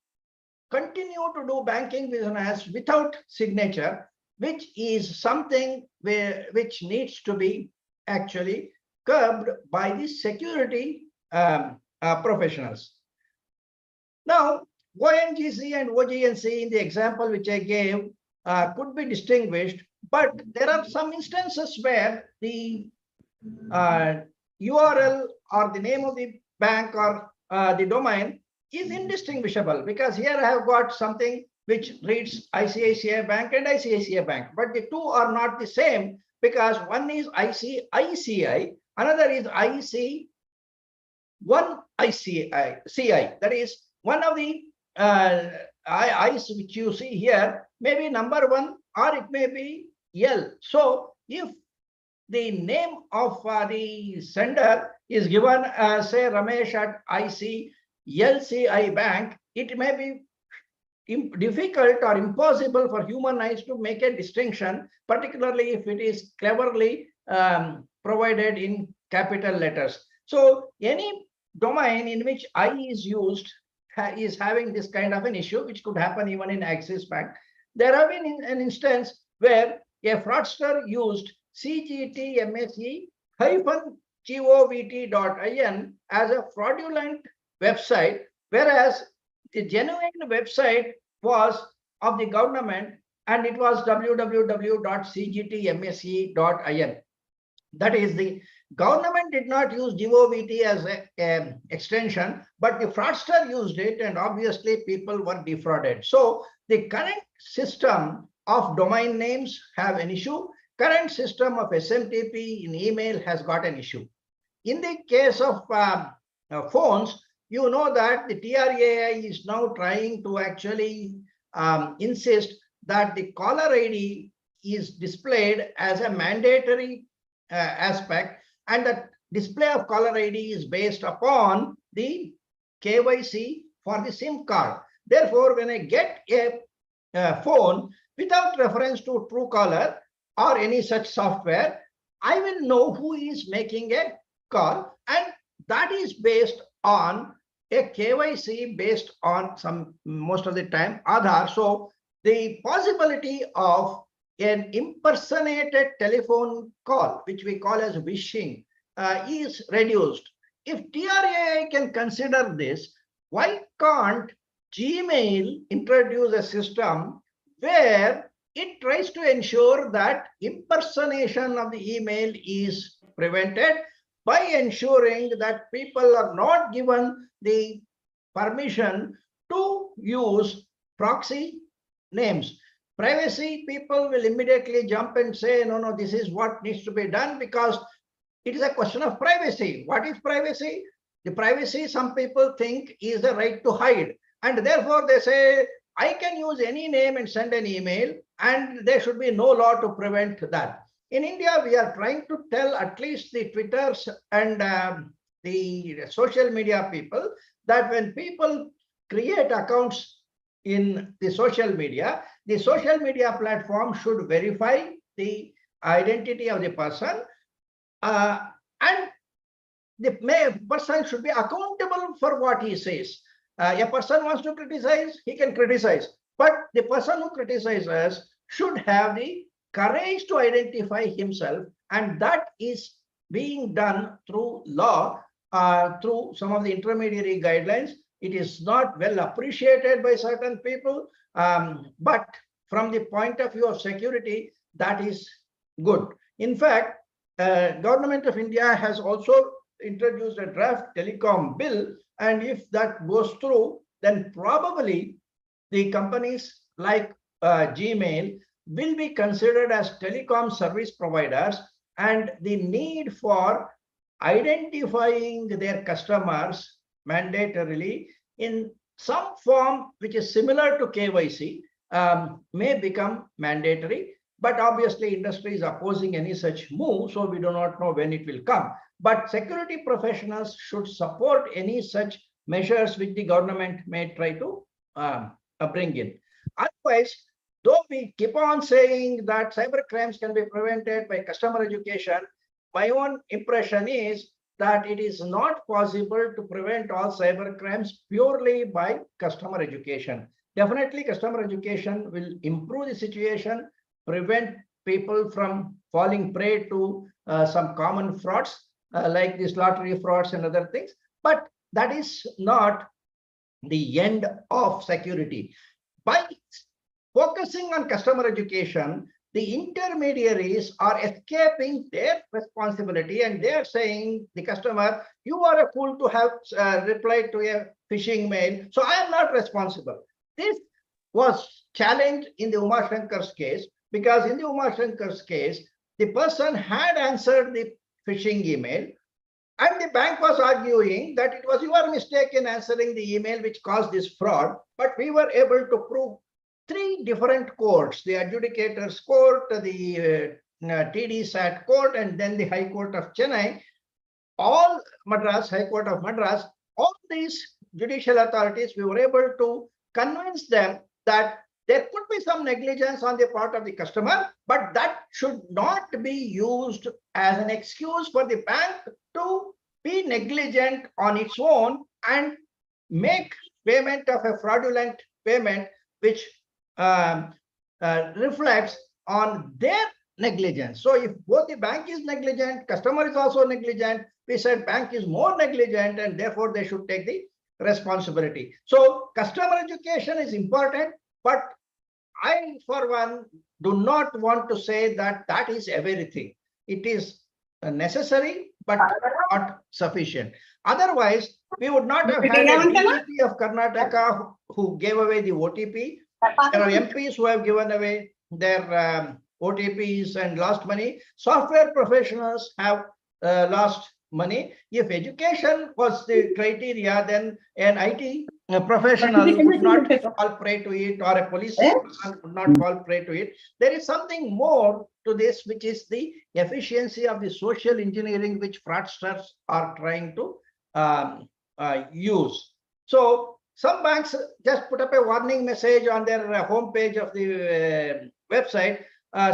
continue to do banking business without signature, which is something which needs to be actually curbed by the security professionals. Now, ONGC and OGNC in the example which I gave could be distinguished, but there are some instances where the URL or the name of the bank or the domain is indistinguishable, because here I have got something which reads ICICI Bank and ICICI Bank, but the two are not the same, because one is ICICI, another is ICI. That is one of the I's which you see here may be number 1 or it may be L. So if the name of the sender is given as say Ramesh at ICLCI Bank, it may be difficult or impossible for human eyes to make a distinction, particularly if it is cleverly provided in capital letters. So any domain in which I is used is having this kind of an issue, which could happen even in Axis Bank. There have been an instance where a fraudster used cgtmse-govt.in as a fraudulent website, whereas the genuine website was of the government and it was www.cgtmse.in. That is, the government did not use GOVT as an extension, but the fraudster used it, and obviously people were defrauded. So the current system of domain names have an issue. Current system of SMTP in email has got an issue. In the case of phones, you know that the TRAI is now trying to actually insist that the caller ID is displayed as a mandatory aspect, and the display of caller ID is based upon the KYC for the SIM card. Therefore, when I get a phone without reference to Truecaller or any such software, I will know who is making a call, and that is based on a KYC based on most of the time Aadhaar. So the possibility of an impersonated telephone call, which we call as phishing, is reduced. If TRAI can consider this, why can't Gmail introduce a system where it tries to ensure that impersonation of the email is prevented by ensuring that people are not given the permission to use proxy names? Privacy people will immediately jump and say, no, this is what needs to be done, because it is a question of privacy. What is privacy? The privacy, some people think, is the right to hide. And therefore they say, I can use any name and send an email, and there should be no law to prevent that. In India, we are trying to tell at least the Twitters and the social media people that when people create accounts in the social media platform should verify the identity of the person, and the person should be accountable for what he says. A person wants to criticize, he can criticize, but the person who criticizes should have the courage to identify himself, and that is being done through law, through some of the intermediary guidelines. It is not well appreciated by certain people, but from the point of view of security, that is good. In fact, Government of India has also introduced a draft telecom bill, and if that goes through, then probably the companies like Gmail will be considered as telecom service providers, and the need for identifying their customers mandatorily in some form which is similar to KYC may become mandatory. But obviously industry is opposing any such move, so we do not know when it will come. But security professionals should support any such measures which the government may try to bring in. Otherwise, though we keep on saying that cyber crimes can be prevented by customer education, my own impression is that it is not possible to prevent all cyber crimes purely by customer education. Definitely, customer education will improve the situation, prevent people from falling prey to some common frauds like these lottery frauds and other things. But that is not the end of security. By focusing on customer education, the intermediaries are escaping their responsibility, and they're saying the customer, you are a fool to have replied to a phishing mail, so I am not responsible. This was challenged in the Uma Shankar's case, because in the Uma Shankar's case, the person had answered the phishing email, and the bank was arguing that it was your mistake in answering the email which caused this fraud, but we were able to prove three different courts, the adjudicators court, the TD-SAT court, and then the High Court of Chennai, all Madras, High Court of Madras, all these judicial authorities, we were able to convince them that there could be some negligence on the part of the customer, but that should not be used as an excuse for the bank to be negligent on its own and make payment of a fraudulent payment, which reflects on their negligence. So if both the bank is negligent, customer is also negligent, we said bank is more negligent and therefore they should take the responsibility. So customer education is important, but I, for one, do not want to say that that is everything. It is necessary, but not sufficient. Otherwise, we would not have had a DGP of Karnataka who gave away the OTP. There are MPs who have given away their OTPs and lost money. Software professionals have lost money. If education was the criteria, then an IT professional would not fall prey to it, or a police person would not fall prey to it. There is something more to this, which is the efficiency of the social engineering which fraudsters are trying to use. So some banks just put up a warning message on their homepage of the website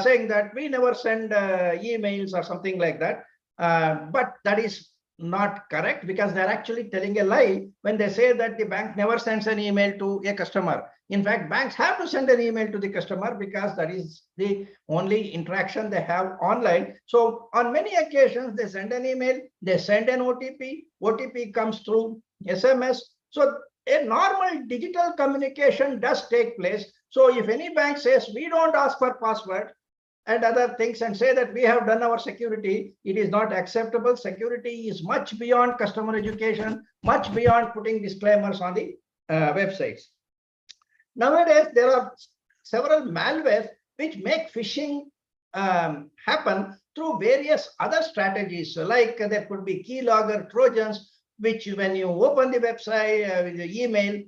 saying that we never send emails or something like that. But that is not correct, because they're actually telling a lie when they say that the bank never sends an email to a customer. In fact, banks have to send an email to the customer because that is the only interaction they have online. So on many occasions, they send an email, they send an OTP, OTP comes through SMS. So a normal digital communication does take place. So if any bank says we don't ask for password and other things and say that we have done our security, it is not acceptable. Security is much beyond customer education, much beyond putting disclaimers on the websites. Nowadays, there are several malwares which make phishing happen through various other strategies. So like there could be keylogger Trojans, which when you open the website with the email,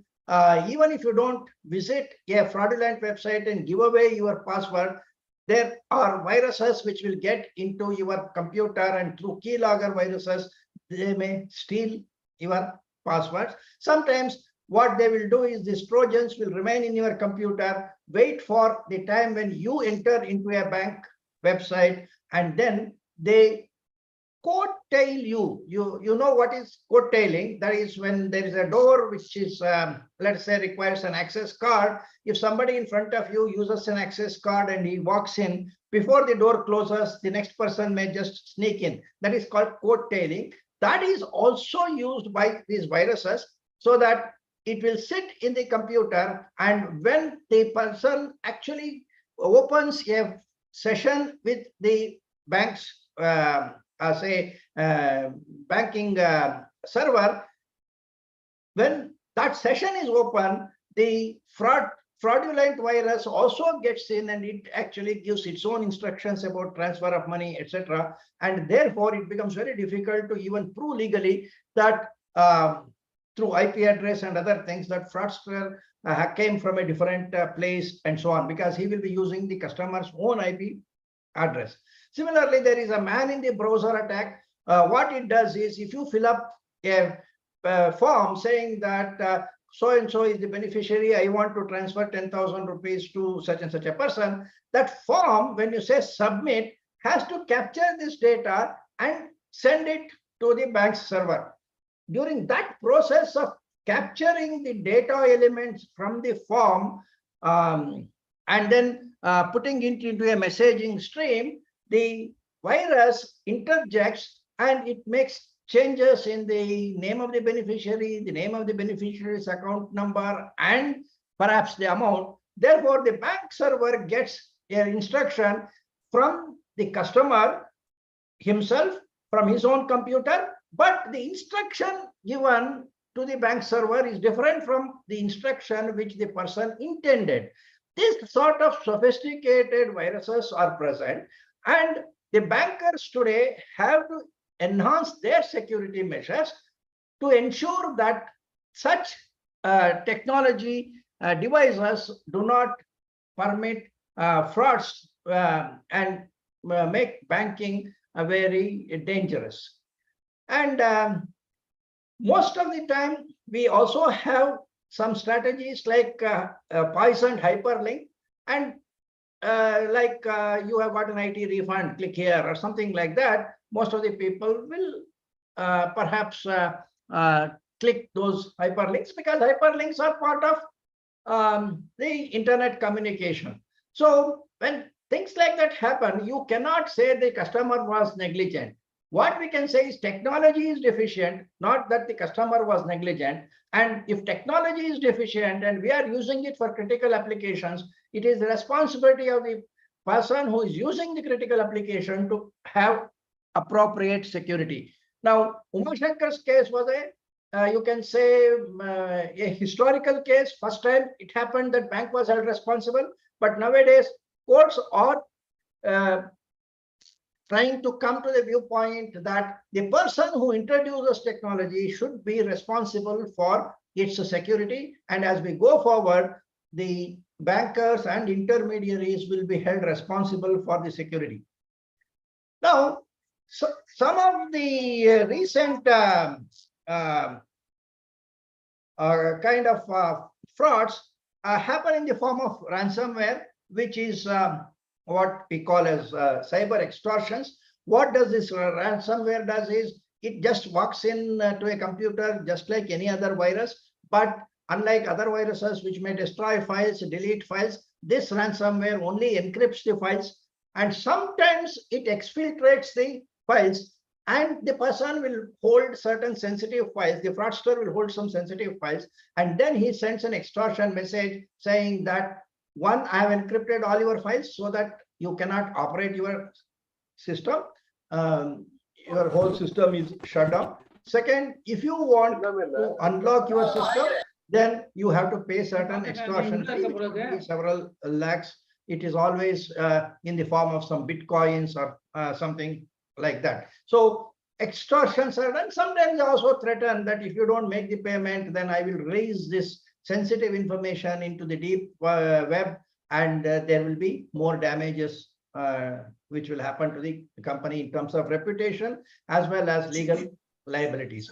even if you don't visit a fraudulent website and give away your password, there are viruses which will get into your computer, and through keylogger viruses, they may steal your passwords. Sometimes what they will do is these Trojans will remain in your computer, wait for the time when you enter into a bank website, and then they coattail you. You know what is coattailing? That is when there is a door which is, let's say, requires an access card. If somebody in front of you uses an access card and he walks in, before the door closes, the next person may just sneak in. That is called coattailing. That is also used by these viruses so that it will sit in the computer, and when the person actually opens a session with the bank's banking server, when that session is open, the fraudulent virus also gets in, and it actually gives its own instructions about transfer of money, etc. And therefore, it becomes very difficult to even prove legally that through IP address and other things that fraudster came from a different place and so on, because he will be using the customer's own IP address. Similarly, there is a man in the browser attack. What it does is, if you fill up a form saying that so-and-so is the beneficiary, I want to transfer 10,000 rupees to such and such a person, that form, when you say submit, has to capture this data and send it to the bank's server. During that process of capturing the data elements from the form and then putting it into a messaging stream, the virus interjects and it makes changes in the name of the beneficiary, the name of the beneficiary's account number, and perhaps the amount. Therefore, the bank server gets an instruction from the customer himself, from his own computer, but the instruction given to the bank server is different from the instruction which the person intended. This sort of sophisticated viruses are present, and the bankers today have to enhance their security measures to ensure that such technology devices do not permit frauds and make banking very dangerous. And most of the time, we also have some strategies like poisoned hyperlink, and you have got an IT refund, click here or something like that. Most of the people will perhaps click those hyperlinks because hyperlinks are part of the internet communication. So when things like that happen, you cannot say the customer was negligent. What we can say is technology is deficient, not that the customer was negligent. And if technology is deficient and we are using it for critical applications, it is the responsibility of the person who is using the critical application to have appropriate security. Now, Umashankar's case was you can say a historical case. First time it happened that bank was held responsible, but nowadays courts are trying to come to the viewpoint that the person who introduces technology should be responsible for its security. And as we go forward, the bankers and intermediaries will be held responsible for the security. Now, so some of the recent kind of frauds happen in the form of ransomware, which is what we call as cyber extortions. What does this ransomware does is it just walks in to a computer just like any other virus, but unlike other viruses which may destroy files, delete files, this ransomware only encrypts the files, and sometimes it exfiltrates the files, and the person will hold certain sensitive files. The fraudster will hold some sensitive files, and then he sends an extortion message saying that, one, I have encrypted all your files so that you cannot operate your system. Your whole system is shut down. Second, if you want to unlock your system, then you have to pay certain extortion fee, which could be several lakhs. It is always in the form of some bitcoins or something like that. So extortions are done. Sometimes they also threaten that if you don't make the payment, then I will release this sensitive information into the deep web, and there will be more damages which will happen to the company in terms of reputation as well as legal liabilities.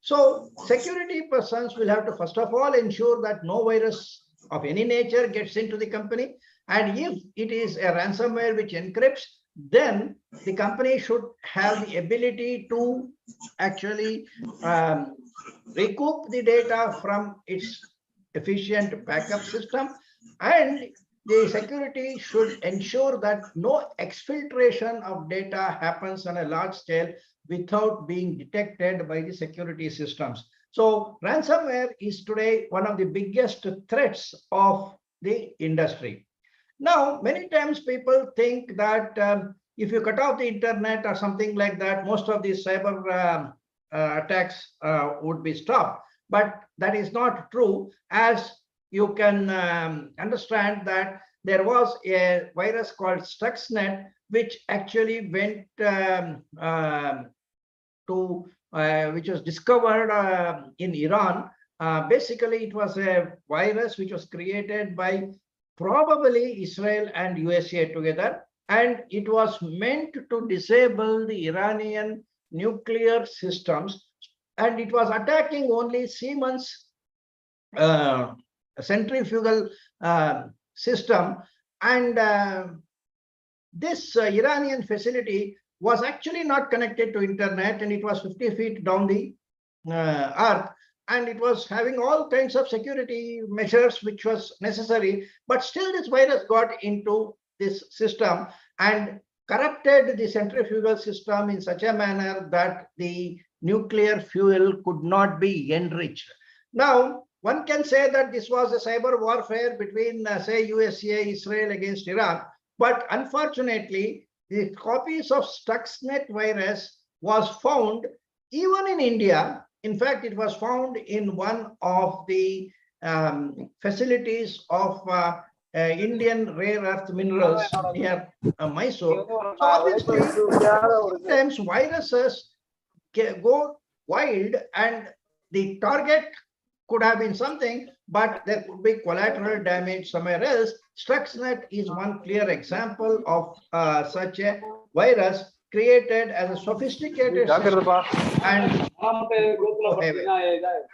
So security persons will have to first of all ensure that no virus of any nature gets into the company, and if it is a ransomware which encrypts, then the company should have the ability to actually recoup the data from its efficient backup system, and the security should ensure that no exfiltration of data happens on a large scale without being detected by the security systems. So ransomware is today one of the biggest threats of the industry. Now, many times people think that if you cut off the internet or something like that, most of these cyber attacks would be stopped. But that is not true, as you can understand that there was a virus called Stuxnet, which actually went which was discovered in Iran. Basically, it was a virus which was created by probably Israel and USA together, and it was meant to disable the Iranian nuclear systems, and it was attacking only Siemens centrifugal system, and this Iranian facility was actually not connected to internet, and it was 50 feet down the earth, and it was having all kinds of security measures which was necessary, but still this virus got into this system and corrupted the centrifugal system in such a manner that the nuclear fuel could not be enriched. Now, one can say that this was a cyber warfare between, say, USA, Israel against Iran, but unfortunately, the copies of Stuxnet virus was found even in India. In fact, it was found in one of the facilities of Indian rare earth minerals near Mysore. So obviously, sometimes viruses go wild, and the target could have been something, but there could be collateral damage somewhere else. Stuxnet is one clear example of such a virus created as a sophisticated system and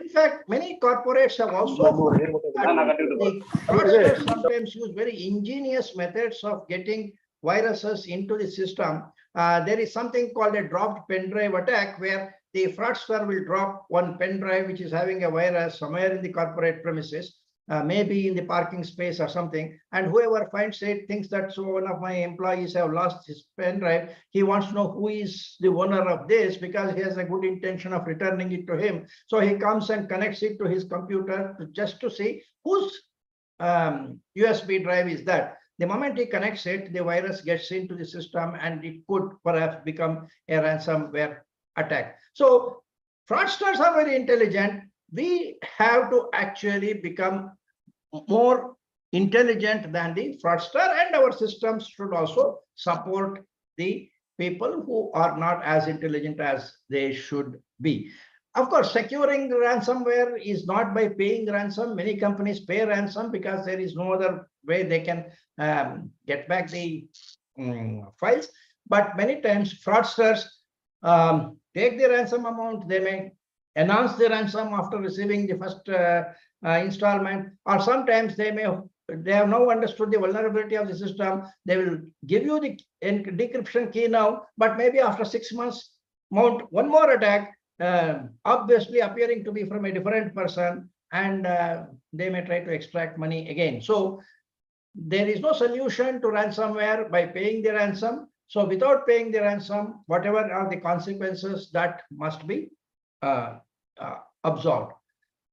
in fact, many corporates have also the fraudsters sometimes use very ingenious methods of getting viruses into the system. There is something called a dropped pen drive attack, where the fraudster will drop one pen drive which is having a virus somewhere in the corporate premises, maybe in the parking space or something, and whoever finds it thinks that, so one of my employees have lost his pen drive. He wants to know who is the owner of this, because he has a good intention of returning it to him. So he comes and connects it to his computer just to see whose USB drive is that. The moment he connects it, the virus gets into the system and it could perhaps become a ransomware attack. So fraudsters are very intelligent. We have to actually become more intelligent than the fraudster, and our systems should also support the people who are not as intelligent as they should be. Of course, securing ransomware is not by paying ransom. Many companies pay ransom because there is no other way they can get back the files. But many times fraudsters take the ransom amount. They may announce the ransom after receiving the first installment, or sometimes they have now understood the vulnerability of the system. They will give you the decryption key now, but maybe after 6 months mount one more attack, obviously appearing to be from a different person, and they may try to extract money again. So there is no solution to ransomware by paying the ransom. So without paying the ransom, whatever are the consequences, that must be absorbed.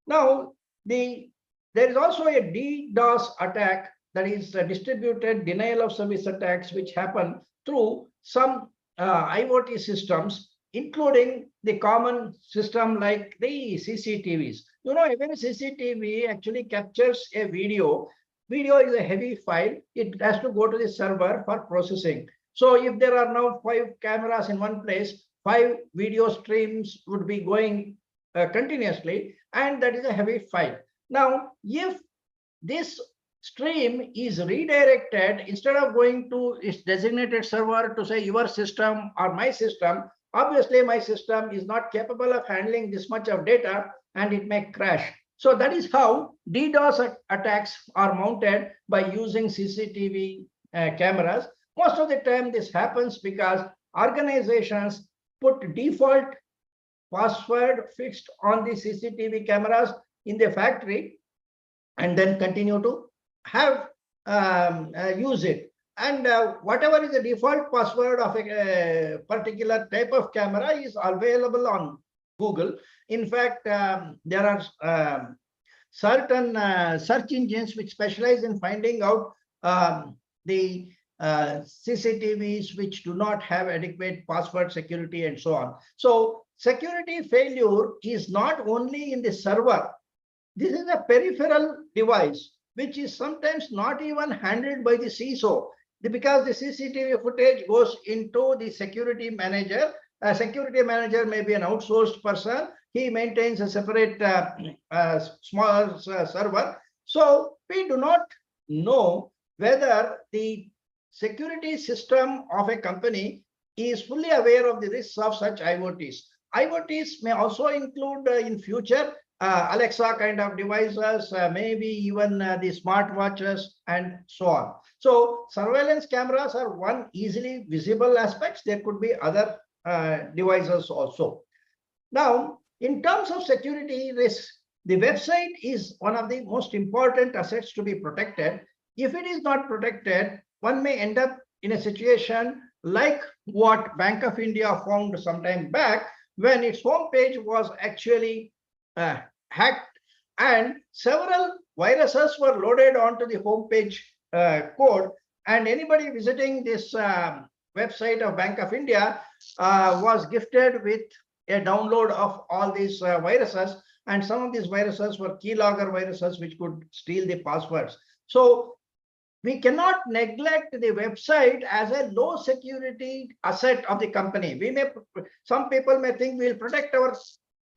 Now, there is also a DDoS attack, that is distributed denial of service attacks, which happen through some IoT systems, including the common system like the CCTVs. You know, even a CCTV actually captures a video. Video is a heavy file. It has to go to the server for processing. So if there are now 5 cameras in one place, 5 video streams would be going continuously, and that is a heavy file. Now, if this stream is redirected, instead of going to its designated server to say your system or my system, obviously my system is not capable of handling this much of data and it may crash. So that is how DDoS attacks are mounted, by using CCTV cameras. Most of the time this happens because organizations put default password fixed on the CCTV cameras in the factory and then continue to have use it. And whatever is the default password of a particular type of camera is available on Google. In fact, there are certain search engines which specialize in finding out the CCTVs which do not have adequate password security and so on. So security failure is not only in the server. This is a peripheral device which is sometimes not even handled by the CISO, because the CCTV footage goes into the security manager. A security manager may be an outsourced person. He maintains a separate small server. So we do not know whether the security system of a company is fully aware of the risks of such IoTs. IoTs may also include in future Alexa kind of devices, maybe even the smartwatches and so on. So surveillance cameras are one easily visible aspects. There could be other devices also. Now, in terms of security risks, the website is one of the most important assets to be protected. If it is not protected, one may end up in a situation like what Bank of India found some time back, when its homepage was actually hacked and several viruses were loaded onto the homepage code, and anybody visiting this website of Bank of India was gifted with a download of all these viruses, and some of these viruses were keylogger viruses which could steal the passwords. So we cannot neglect the website as a low security asset of the company. Some people may think we'll protect our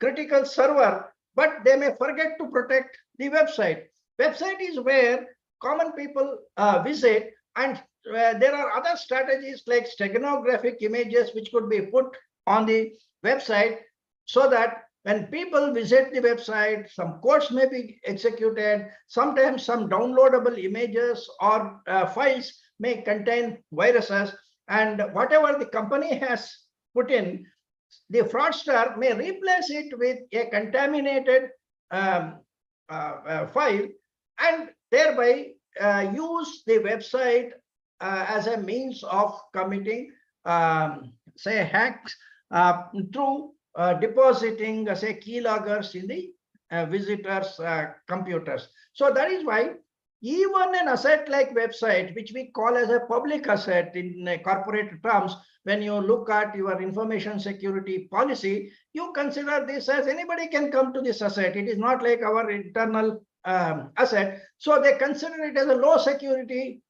critical server, but they may forget to protect the website. Website is where common people visit, and there are other strategies like steganographic images which could be put on the website, so that when people visit the website, some codes may be executed. Sometimes some downloadable images or files may contain viruses, and whatever the company has put in, the fraudster may replace it with a contaminated file, and thereby use the website as a means of committing, say, hacks through depositing, say, keyloggers in the visitors' computers. So that is why even an asset like website, which we call as a public asset in corporate terms, when you look at your information security policy, you consider this as anybody can come to this asset. It is not like our internal asset. So they consider it as a low security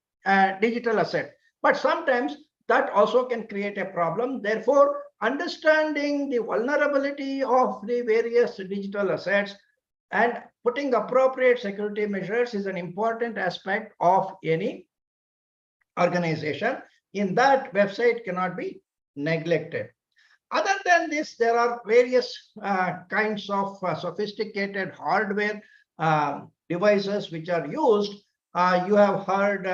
digital asset. But sometimes that also can create a problem. Therefore, understanding the vulnerability of the various digital assets and putting appropriate security measures is an important aspect of any organization. In that, website cannot be neglected. Other than this, there are various kinds of sophisticated hardware devices which are used. You have heard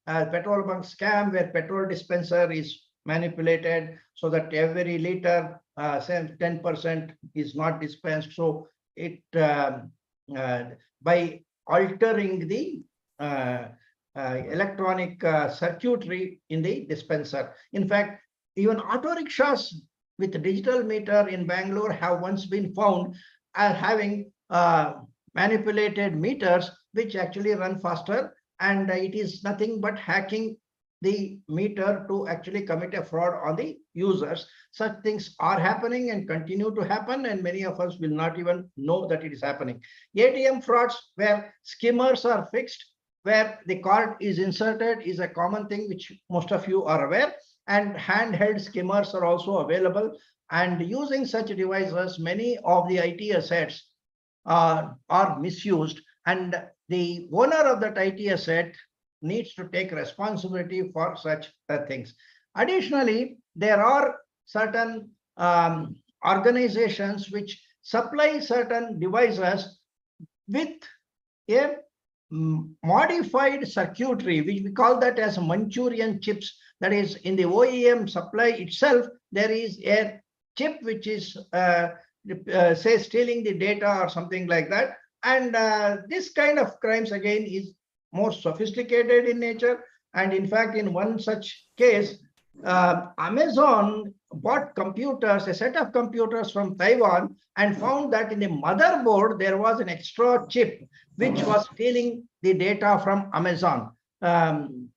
petrol bunk scam, where petrol dispenser is manipulated so that every liter, say 10% is not dispensed. So it by altering the electronic circuitry in the dispenser. In fact, even auto rickshaws with digital meter in Bangalore have once been found as having manipulated meters which actually run faster, and it is nothing but hacking the meter to actually commit a fraud on the users. Such things are happening and continue to happen, and many of us will not even know that it is happening. ATM frauds, where skimmers are fixed, where the card is inserted, is a common thing which most of you are aware, and handheld skimmers are also available. And using such devices, many of the IT assets are misused, and the owner of that IT asset needs to take responsibility for such things. Additionally, there are certain organizations which supply certain devices with a modified circuitry, which we call that as Manchurian chips. That is, in the OEM supply itself, there is a chip which is say stealing the data or something like that. And this kind of crimes again is more sophisticated in nature. And in fact, in one such case, Amazon bought computers, a set of computers from Taiwan, and found that in the motherboard, there was an extra chip which was stealing the data from Amazon.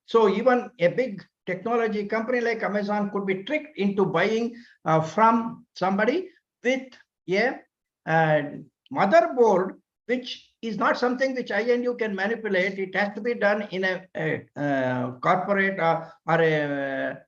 So even a big technology company like Amazon could be tricked into buying from somebody with a motherboard, which is not something which I and you can manipulate. It has to be done in a corporate or a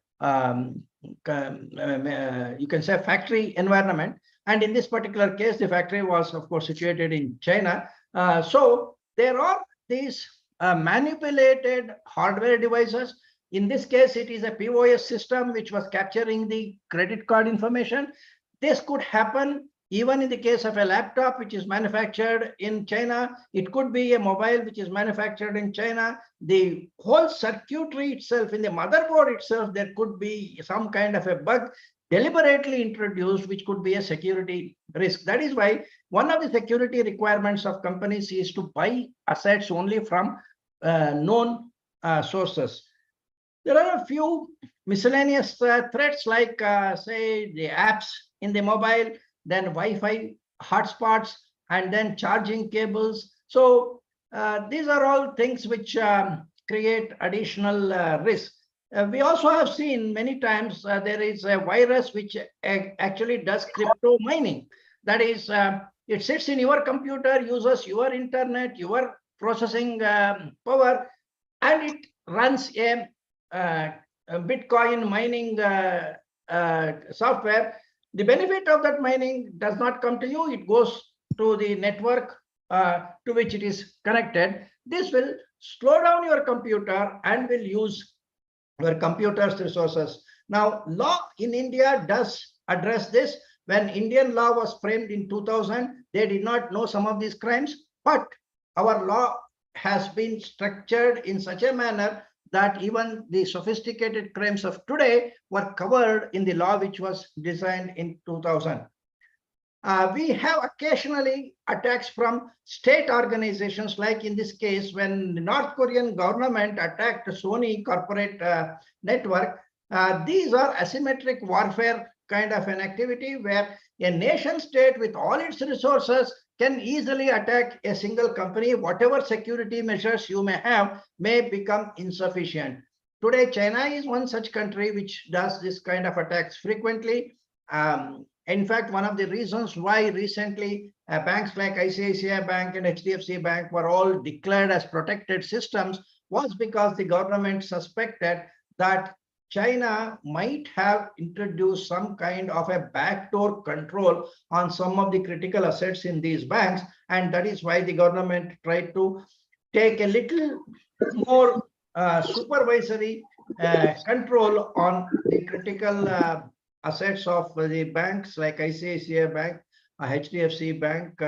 you can say factory environment. And in this particular case, the factory was, of course, situated in China. So there are these manipulated hardware devices. In this case, it is a POS system which was capturing the credit card information. This could happen even in the case of a laptop which is manufactured in China. It could be a mobile which is manufactured in China. The whole circuitry itself, in the motherboard itself, there could be some kind of a bug deliberately introduced, which could be a security risk. That is why one of the security requirements of companies is to buy assets only from known sources. There are a few miscellaneous threats like, say, the apps in the mobile, then Wi-Fi hotspots, and then charging cables. So these are all things which create additional risk. We also have seen many times there is a virus which actually does crypto mining. That is, it sits in your computer, uses your internet, your processing power, and it runs a Bitcoin mining software. The benefit of that mining does not come to you. It goes to the network to which it is connected. This will slow down your computer and will use your computer's resources. Now, law in India does address this. When Indian law was framed in 2000, they did not know some of these crimes, but our law has been structured in such a manner that even the sophisticated crimes of today were covered in the law which was designed in 2000. We have occasionally attacks from state organizations, like in this case, when the North Korean government attacked Sony corporate network. These are asymmetric warfare kind of an activity where a nation state with all its resources can easily attack a single company. Whatever security measures you may have may become insufficient. Today, China is one such country which does this kind of attacks frequently. In fact, one of the reasons why recently banks like ICICI Bank and HDFC Bank were all declared as protected systems was because the government suspected that China might have introduced some kind of a backdoor control on some of the critical assets in these banks. And that is why the government tried to take a little more supervisory control on the critical assets of the banks like ICICI Bank, HDFC Bank,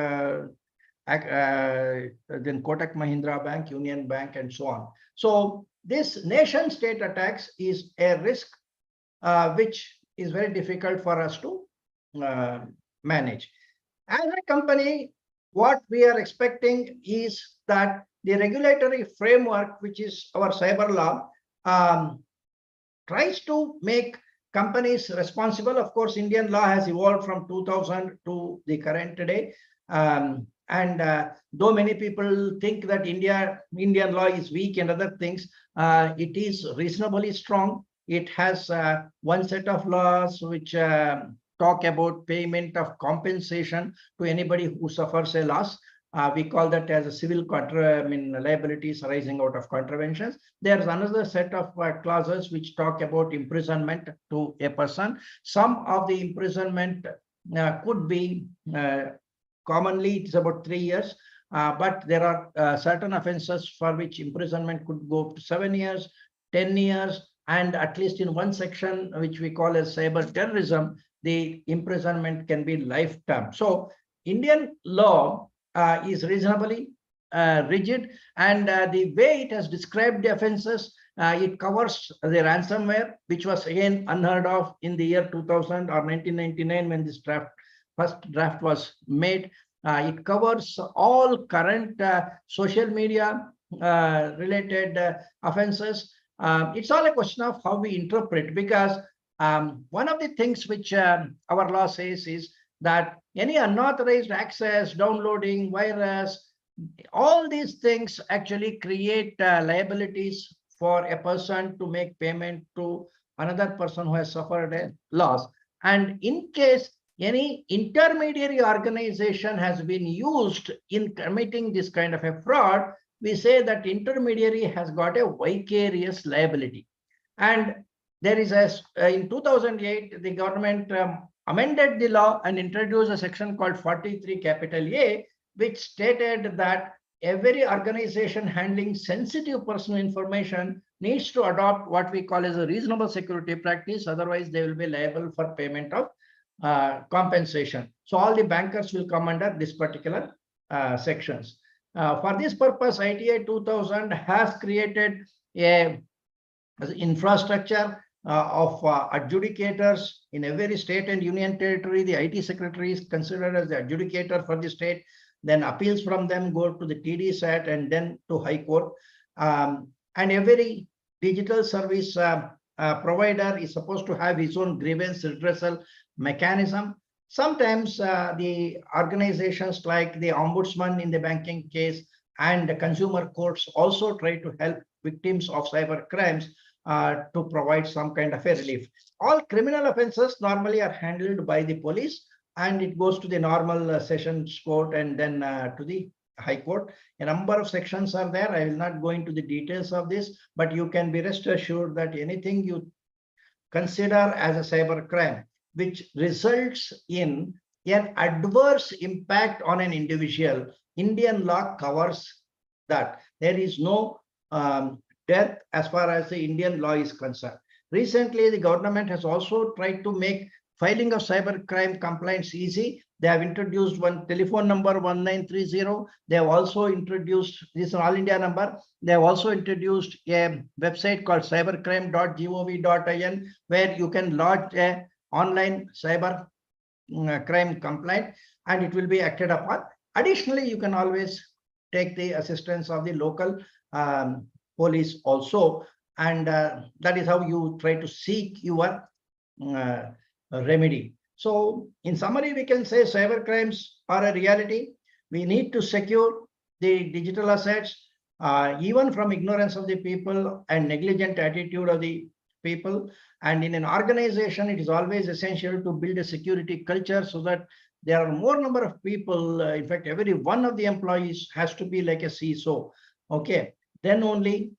then Kotak Mahindra Bank, Union Bank, and so on. So this nation state attacks is a risk which is very difficult for us to manage. As a company, what we are expecting is that the regulatory framework, which is our cyber law, tries to make companies responsible. Of course, Indian law has evolved from 2000 to the current day. Though many people think that Indian law is weak and other things, it is reasonably strong. It has one set of laws which talk about payment of compensation to anybody who suffers a loss. We call that as a civil liabilities arising out of contraventions. There's another set of clauses which talk about imprisonment to a person. Some of the imprisonment could be commonly it's about 3 years, but there are certain offenses for which imprisonment could go up to 7 years, 10 years, and at least in one section which we call as cyber terrorism, the imprisonment can be lifetime. So Indian law is reasonably rigid, and the way it has described the offenses, it covers the ransomware, which was again unheard of in the year 2000 or 1999 when this first draft was made. It covers all current social media related offenses. It's all a question of how we interpret, because one of the things which our law says is that any unauthorized access, downloading, virus, all these things actually create liabilities for a person to make payment to another person who has suffered a loss. And in case any intermediary organization has been used in committing this kind of a fraud, we say that intermediary has got a vicarious liability. And there is in 2008, the government amended the law and introduced a section called 43 capital A, which stated that every organization handling sensitive personal information needs to adopt what we call as a reasonable security practice. Otherwise, they will be liable for payment of compensation. So all the bankers will come under this particular sections. For this purpose, ITI 2000 has created a infrastructure of adjudicators in every state and union territory. The IT secretary is considered as the adjudicator for the state. Then appeals from them go to the TD SAT and then to High Court. And every digital service provider is supposed to have his own grievance redressal mechanism. Sometimes the organizations like the Ombudsman in the banking case and the consumer courts also try to help victims of cyber crimes to provide some kind of a relief. All criminal offenses normally are handled by the police, and it goes to the normal sessions court and then to the High Court. A number of sections are there. I will not go into the details of this, but you can be rest assured that anything you consider as a cyber crime, which results in an adverse impact on an individual, Indian law covers that. There is no death as far as the Indian law is concerned. Recently, the government has also tried to make filing of cybercrime complaints easy. They have introduced one telephone number 1930. They have also introduced, this is an all India number. They have also introduced a website called cybercrime.gov.in, where you can lodge a online cyber crime complaint and it will be acted upon. Additionally, you can always take the assistance of the local police also, and that is how you try to seek your remedy. So in summary, we can say cyber crimes are a reality. We need to secure the digital assets, even from ignorance of the people and negligent attitude of the people. And in an organization, it is always essential to build a security culture so that there are more number of people. In fact, every one of the employees has to be like a CISO. Okay, then only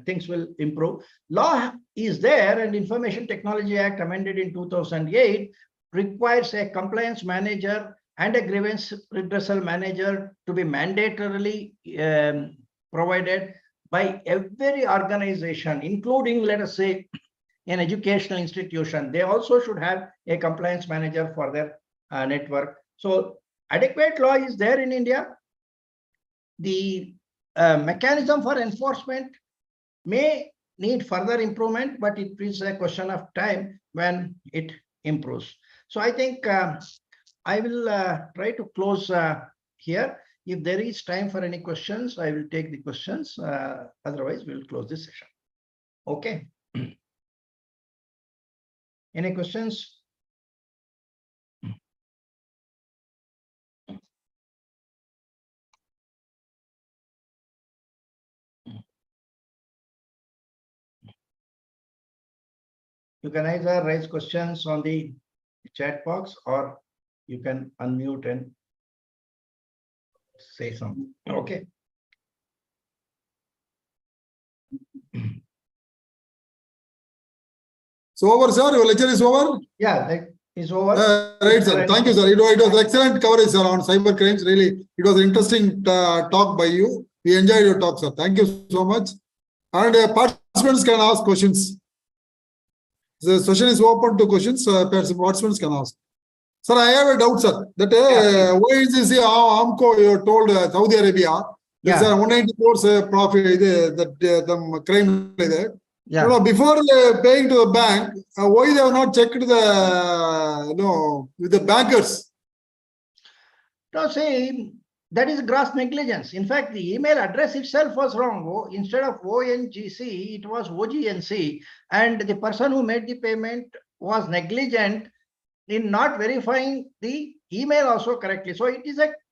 things will improve. Law is there, and Information Technology Act amended in 2008 requires a compliance manager and a grievance redressal manager to be mandatorily provided by every organization, including, let us say, an educational institution. They also should have a compliance manager for their network. So adequate law is there in India. The mechanism for enforcement may need further improvement, but it is a question of time when it improves. So I think I will try to close here. If there is time for any questions, I will take the questions. Otherwise, we will close this session. Okay. Any questions? You can either raise questions on the chat box or you can unmute and say something. Okay.
So over, sir. Your lecture is over.
Yeah, that is over.
Right, sir. Thank you, sir. It was excellent coverage, sir, on cyber crimes. Really, it was an interesting talk by you. We enjoyed your talk, sir. Thank you so much. And participants can ask questions. The session is open to questions. Participants can ask. Sir, I have a doubt, sir. That ONGC, Amco, you told Saudi Arabia, there's a 190 crores profit, that the crime there.
Yeah.
You know, before paying to the bank, why they have not checked the, with the bankers?
No, see, that is gross negligence. In fact, the email address itself was wrong. Instead of ONGC, it was OGNC. And the person who made the payment was negligent in not verifying the email also correctly. So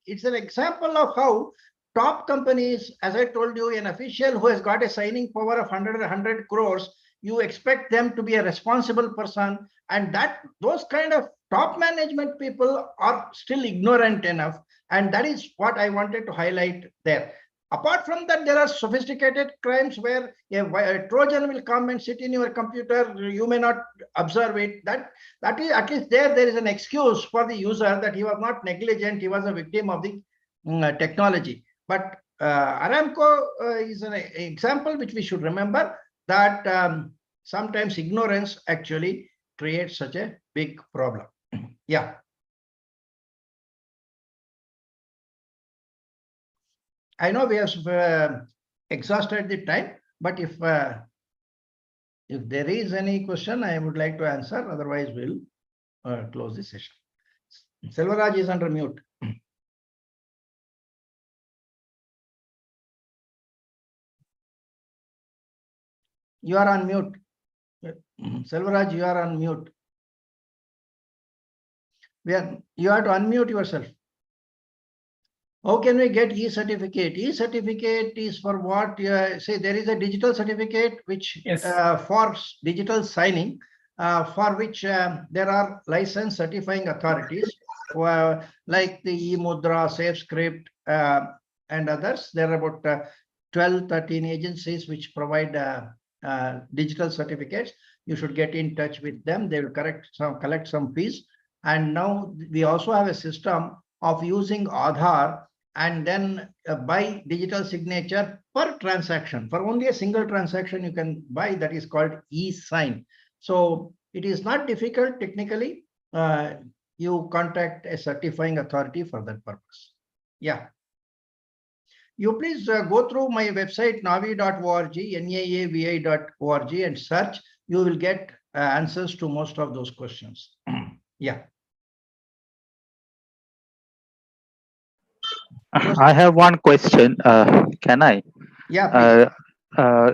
it's an example of how top companies, as I told you, an official who has got a signing power of 100 crores, you expect them to be a responsible person, and that those kind of top management people are still ignorant enough. And that is what I wanted to highlight there. Apart from that, there are sophisticated crimes where a Trojan will come and sit in your computer. You may not observe it. That is, at least there is an excuse for the user that he was not negligent. He was a victim of the technology. But Aramco is an example which we should remember, that sometimes ignorance actually creates such a big problem. Yeah. I know we have exhausted the time, but if there is any question, I would like to answer. Otherwise, we'll close the session. Selvaraj is under mute. You are on mute. Selvaraj, you are on mute. You have to unmute yourself. How can we get e-certificate? E-certificate is for what? Say there is a digital certificate which for digital signing, for which there are licensed certifying authorities like the eMudra, SafeScript, and others. There are about 12, 13 agencies which provide digital certificates. You should get in touch with them. They will collect some fees, And now we also have a system of using Aadhaar and then buy digital signature per transaction. For only a single transaction you can buy, that is called e-sign. So it is not difficult technically. You contact a certifying authority for that purpose. Yeah. You please go through my website navi.org, naavi.org, and search. You will get answers to most of those questions. Yeah.
I have one question. Can I?
Yeah, please.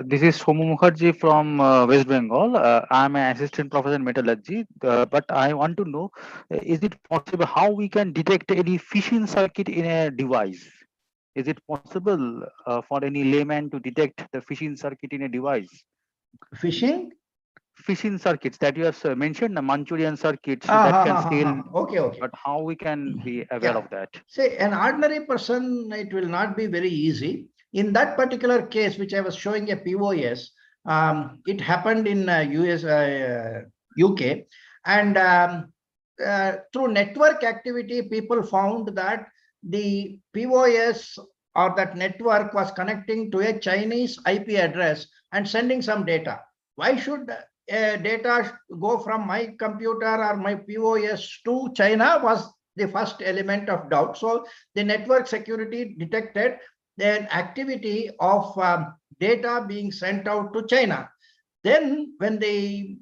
This is Somu Mukherjee from West Bengal. I'm an assistant professor in metallurgy, but I want to know, is it possible how we can detect any phishing circuit in a device? Is it possible for any layman to detect the phishing circuit in a device?
Phishing?
Phishing circuits that you have mentioned, the Manchurian circuits that can steal.
Okay.
But how we can be aware of that?
Say an ordinary person, it will not be very easy. In that particular case, which I was showing a POS, it happened in UK, and through network activity, people found that the POS or that network was connecting to a Chinese IP address and sending some data. Why should data go from my computer or my POS to China was the first element of doubt. So the network security detected the activity of data being sent out to China. Then when the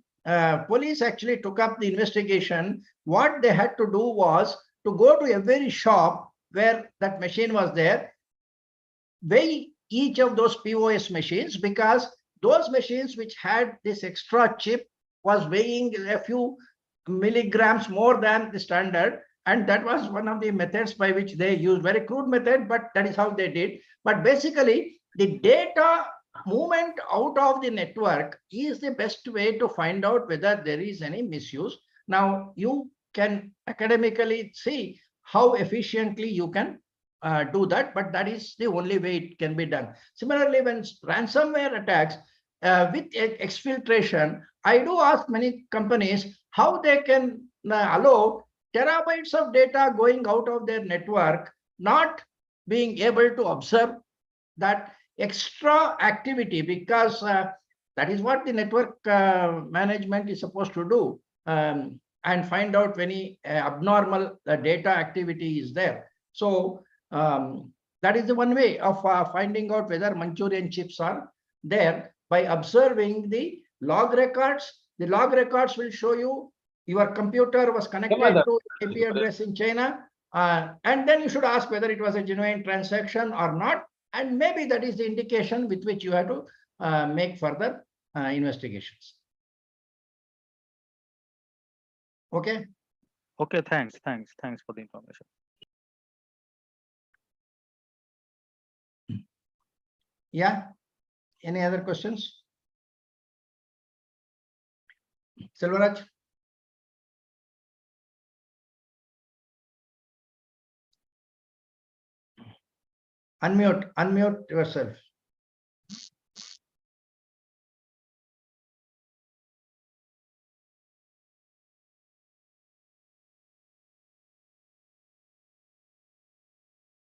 police actually took up the investigation, what they had to do was to go to every shop where that machine was there, weigh each of those POS machines, because those machines which had this extra chip was weighing a few milligrams more than the standard. And that was one of the methods by which they used, very crude method, but that is how they did. But basically, the data movement out of the network is the best way to find out whether there is any misuse. Now, you can academically see how efficiently you can do that, but that is the only way it can be done. Similarly, when ransomware attacks with exfiltration, I do ask many companies how they can allow terabytes of data going out of their network, not being able to observe that extra activity, because that is what the network management is supposed to do, and find out when any abnormal data activity is there. So that is the one way of finding out whether Manchurian chips are there, by observing the log records. The log records will show you your computer was connected to IP address in China, and then you should ask whether it was a genuine transaction or not, and maybe that is the indication with which you have to make further investigations. Okay.
Okay, thanks for the information.
Yeah. Any other questions? Selvaraj? Unmute yourself.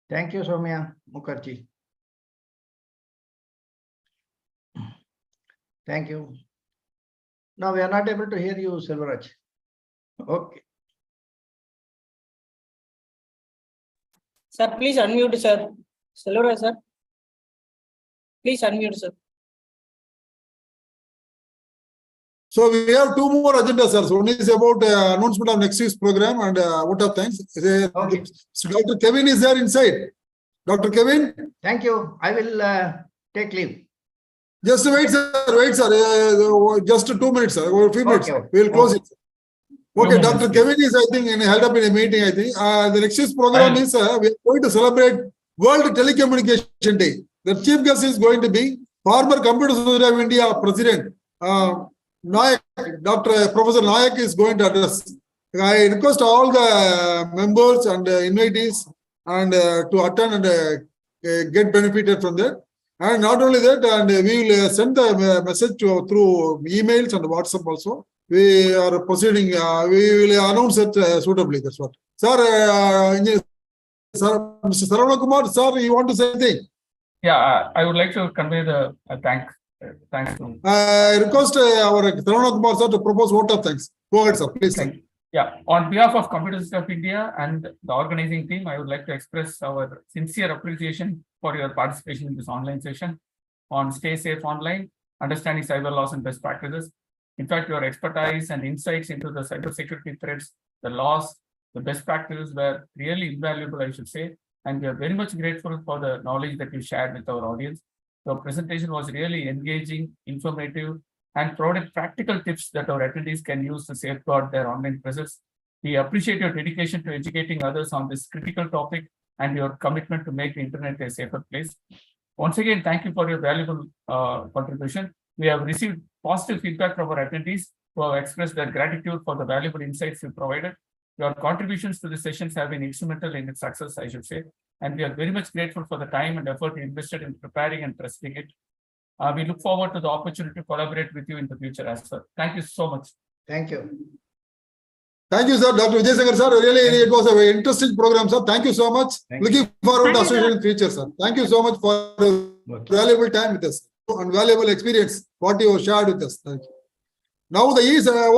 Thank you, Soumya Mukherjee. Thank you. No, we are not able to hear you, Selvaraj. Okay.
Sir, please unmute, sir. Selvaraj, sir. Please unmute, sir.
So we have two more agendas, sir. So one is about announcement of next week's program and vote of thanks.
Okay.
So Dr. Kevin is there inside. Dr. Kevin?
Thank you. I will take leave.
Just wait, sir. Just 2 minutes, sir. Or a few minutes.
Okay.
We will close it. Okay,
No,
Dr. Kevin is, I think, held up in a meeting, I think. The next week's program is, we are going to celebrate World Telecommunication Day. The chief guest is going to be former Computer Society of India President, Nayak, Professor Nayak is going to address. I request all the members and invitees and to attend and get benefited from that. And not only that, and we will send the message through emails and WhatsApp also. we are proceeding. We will announce it suitably. That's what. Sir, sir, Mr. Saravana Kumar, sir, you want to say anything?
Yeah, I would like to convey the thanks to.
I request our Saravana Kumar, sir, to propose vote of thanks. Go ahead, sir. Please, sir.
Yeah, on behalf of Computer System of India and the organizing team, I would like to express our sincere appreciation for your participation in this online session on Stay Safe Online, Understanding Cyber Laws and Best Practices. In fact, your expertise and insights into the cybersecurity threats, the laws, the best practices were really invaluable, I should say. And we are very much grateful for the knowledge that you shared with our audience. Your presentation was really engaging, informative, and provided practical tips that our attendees can use to safeguard their online presence. We appreciate your dedication to educating others on this critical topic and your commitment to make the internet a safer place. Once again, thank you for your valuable contribution. We have received positive feedback from our attendees who have expressed their gratitude for the valuable insights you provided. Your contributions to the sessions have been instrumental in its success, I should say, and we are very much grateful for the time and effort you invested in preparing and presenting it. We look forward to the opportunity to collaborate with you in the future as well. Thank you so much.
Thank you.
Thank you, sir. Dr. Vijay Sagar, sir. Really, it was a very interesting program, sir. Thank you so much. Looking forward to association in future, sir. Thank you so much for valuable time with us and valuable experience what you shared with us. Thank you. Now the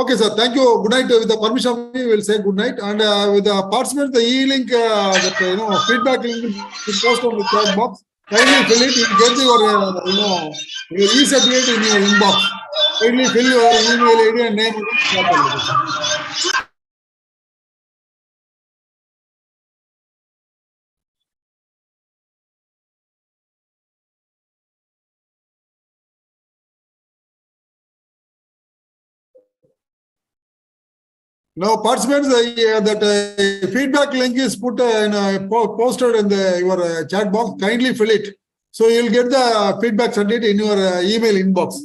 okay, sir. Thank you. Good night. With the permission, we will say good night. And with the participants, the e-link, that feedback link is posted on the chat box. Kindly fill it. You get your your e-certificate in your inbox. Kindly fill your email ID and name properly. Now, participants, that feedback link is put posted in your chat box. Kindly fill it. So you'll get the feedback certificate in your email inbox.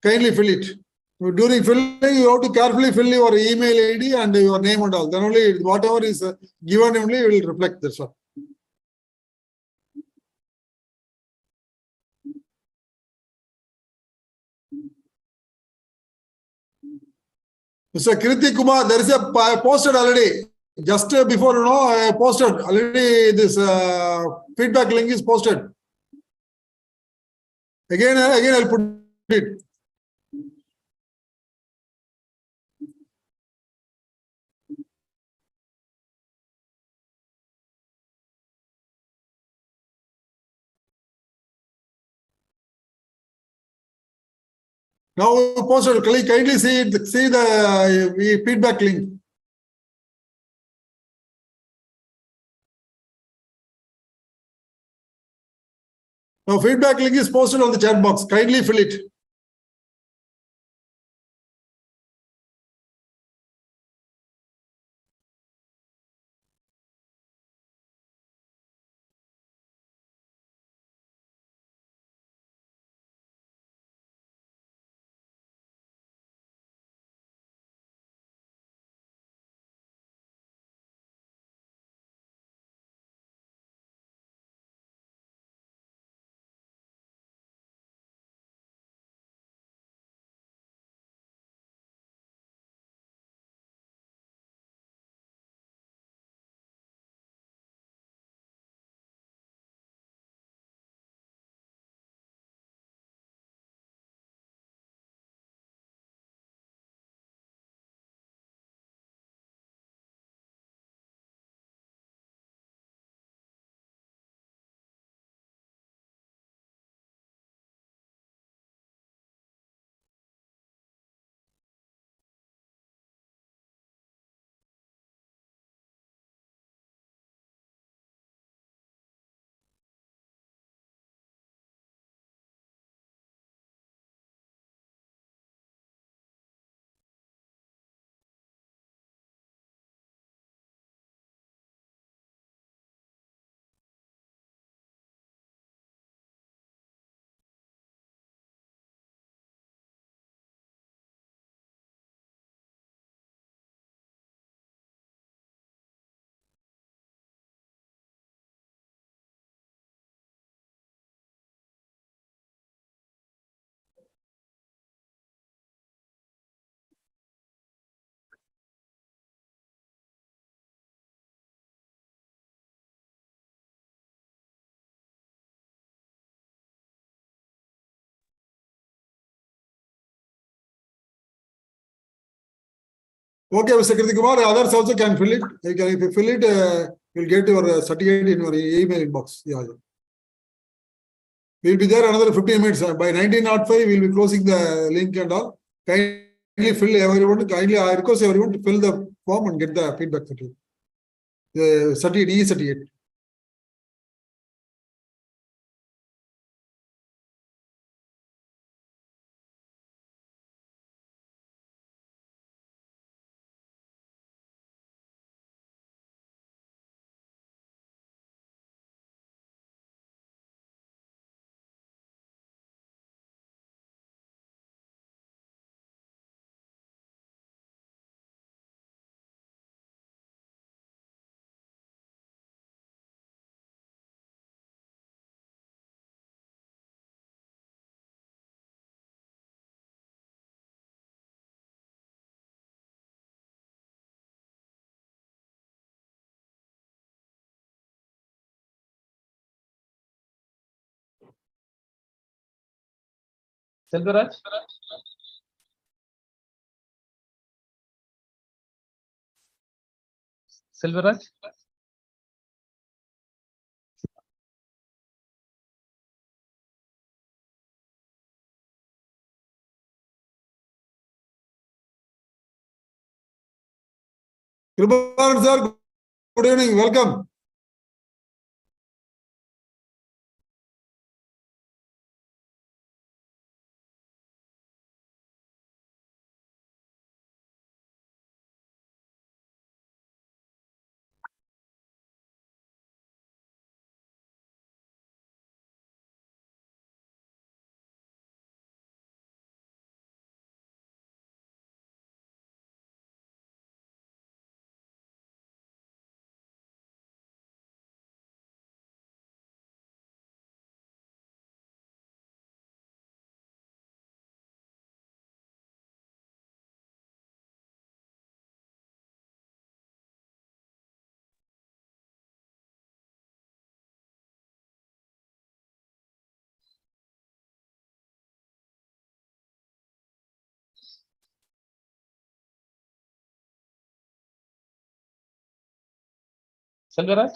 Kindly fill it. During filling, you have to carefully fill your email ID and your name and all. Then only whatever is given only will reflect this one. Mr. Kirti Kumar, there is a posted already. Just before, I posted already this feedback link is posted. Again, I'll put it. Now posted, kindly see the feedback link. Now feedback link is posted on the chat box. Kindly fill it. Okay, Mr. Kirti Kumar, others also can fill it. If you fill it, you'll get your certificate in your email inbox. Yeah. We'll be there another 15 minutes. By 19:05, we'll be closing the link and all. Kindly fill everyone. Kindly, I request everyone to fill the form and get the feedback certificate. The certificate, e-certificate.
Selvaraj? Selvaraj?
Kripanan sir, good evening. Welcome.
Selvaraj?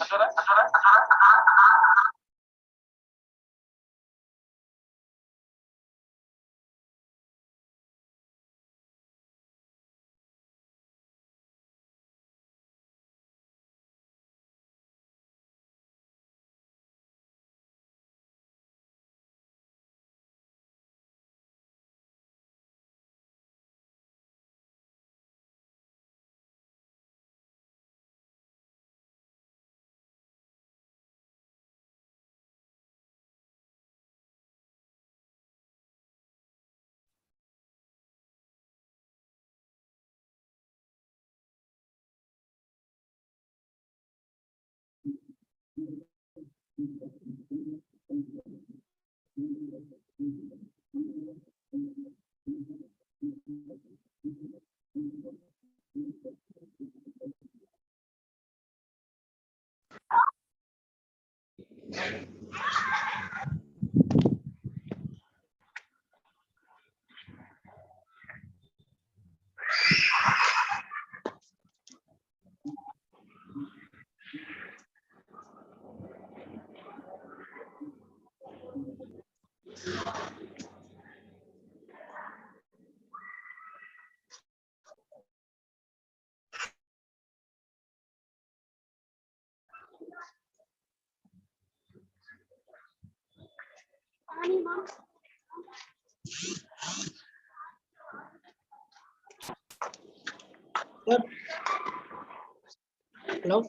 Sir. Hello.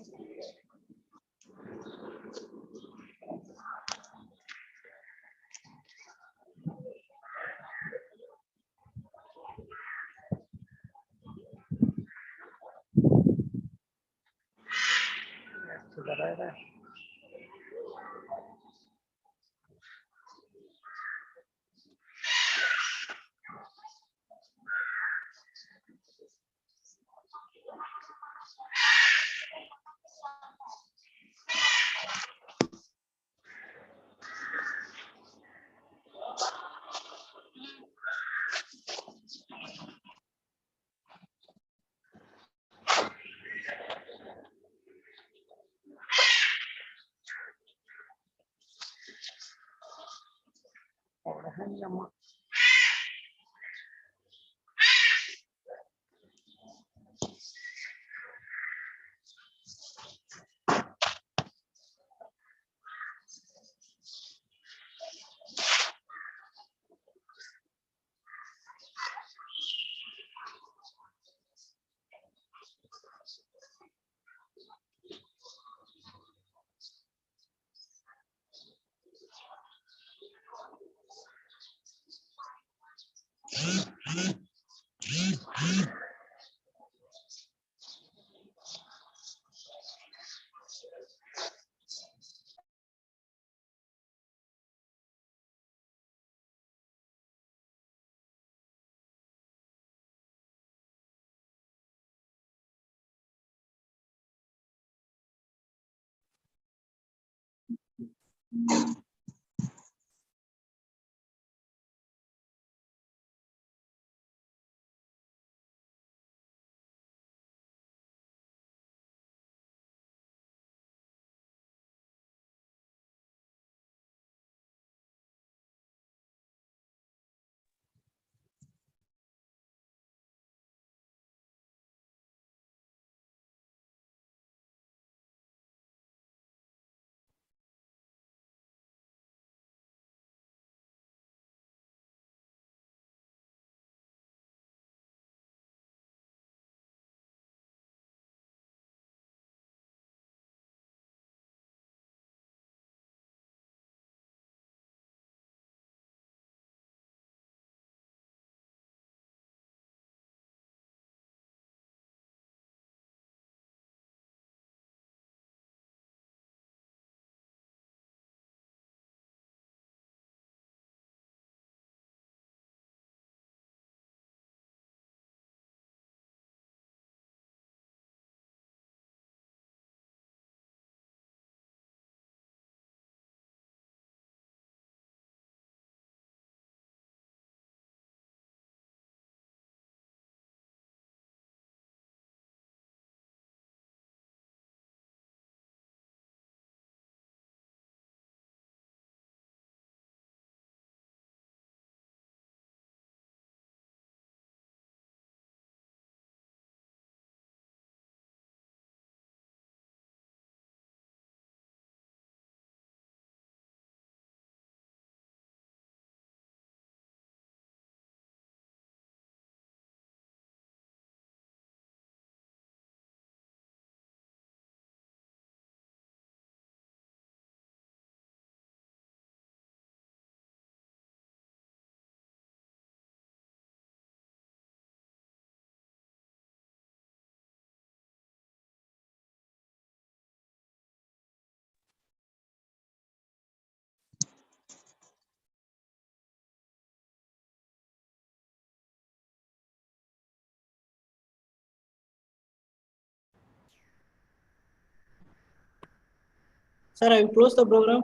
Sir, I will close the program.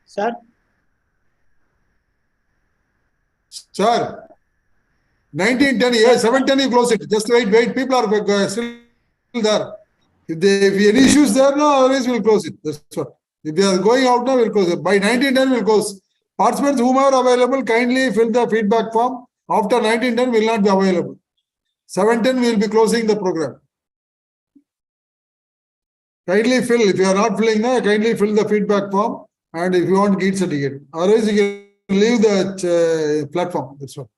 Sir,
Sir, 1910, yeah, 710 you close it. Just wait. People are still there. If any issues there, no, otherwise we'll close it. That's what. If they are going out now, we'll close it. By 1910, we'll close. Participants whomever available, kindly fill the feedback form. After 1910, will not be available. 710, we will be closing the program. Kindly fill. If you are not filling now, kindly fill the feedback form. And if you want GEAT certificate, otherwise you can leave the platform. That's all.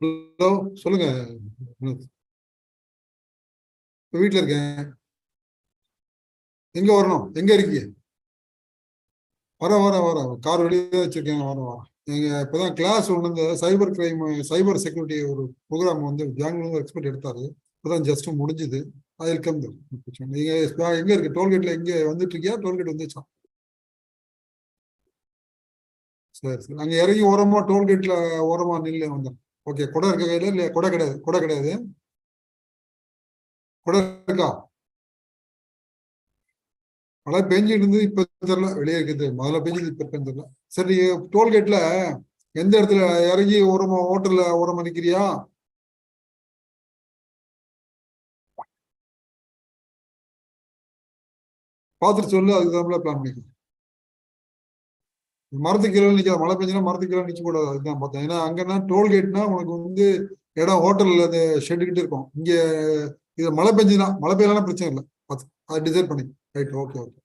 Hello சொல்லுங்க வீட்டுல இருக்கேன் எங்க வரணும் எங்க இருக்கீங்க வர car வெளியே வச்சிருக்கேன் வர நீங்க இப்பதான் கிளாஸ் ஒண்ணு இந்த சைபர் கிரைம் சைபர் செக்யூரிட்டி ஒரு ப்ரோக்ராம் வந்து பெங்களூர் எக்ஸ்பர்ட் எடுத்தாரு இப்பதான் ஜஸ்ட் முடிஞ்சுது அதில் கம் நீங்க எங்க இருக்கு டோல்கேட்ல எங்க வந்துட்டு இருக்கியா டோல்கேட் வந்துச்சா சரி அங்க இறங்கி ஓரமா டோல்கேட்ல ஓரமா நில்ல வந்தேன் ஓகே கொடை இருக்க கையில இல்ல கொடை கிடையாது கூட இருக்கா? மழை பெஞ்சிட்டு இருந்து இப்ப தெரியல, வெளியே இருக்குது. முதல்ல பெஞ்சது இப்ப தெரியல. சரி, டோல்கேட்ல எந்த இடத்துல இறங்கி ஓரமா ஹோட்டல்ல ஓரமா நிக்கிறியா? பார்த்துட்டு சொல்லு, அதுக்கு தான் பிளான் பண்ணிக்கலாம். மரத்துக்கு கீழே நிக்காது, மழை பெஞ்சுனா மரத்துக்கு கீழே நிக்க கூடாது. அதுதான் பார்த்தேன். ஏன்னா அங்கன்னா டோல்கேட்னா உனக்கு வந்து இடம் ஹோட்டல்ல அந்த ஷெட்டு கிட்ட இருக்கும். இங்க இது மழை பெஞ்சுனா, மழை பெய்யலாம் பிரச்சனை இல்லை. பார்த்து அது டிசைட் பண்ணி. Right, okay okay.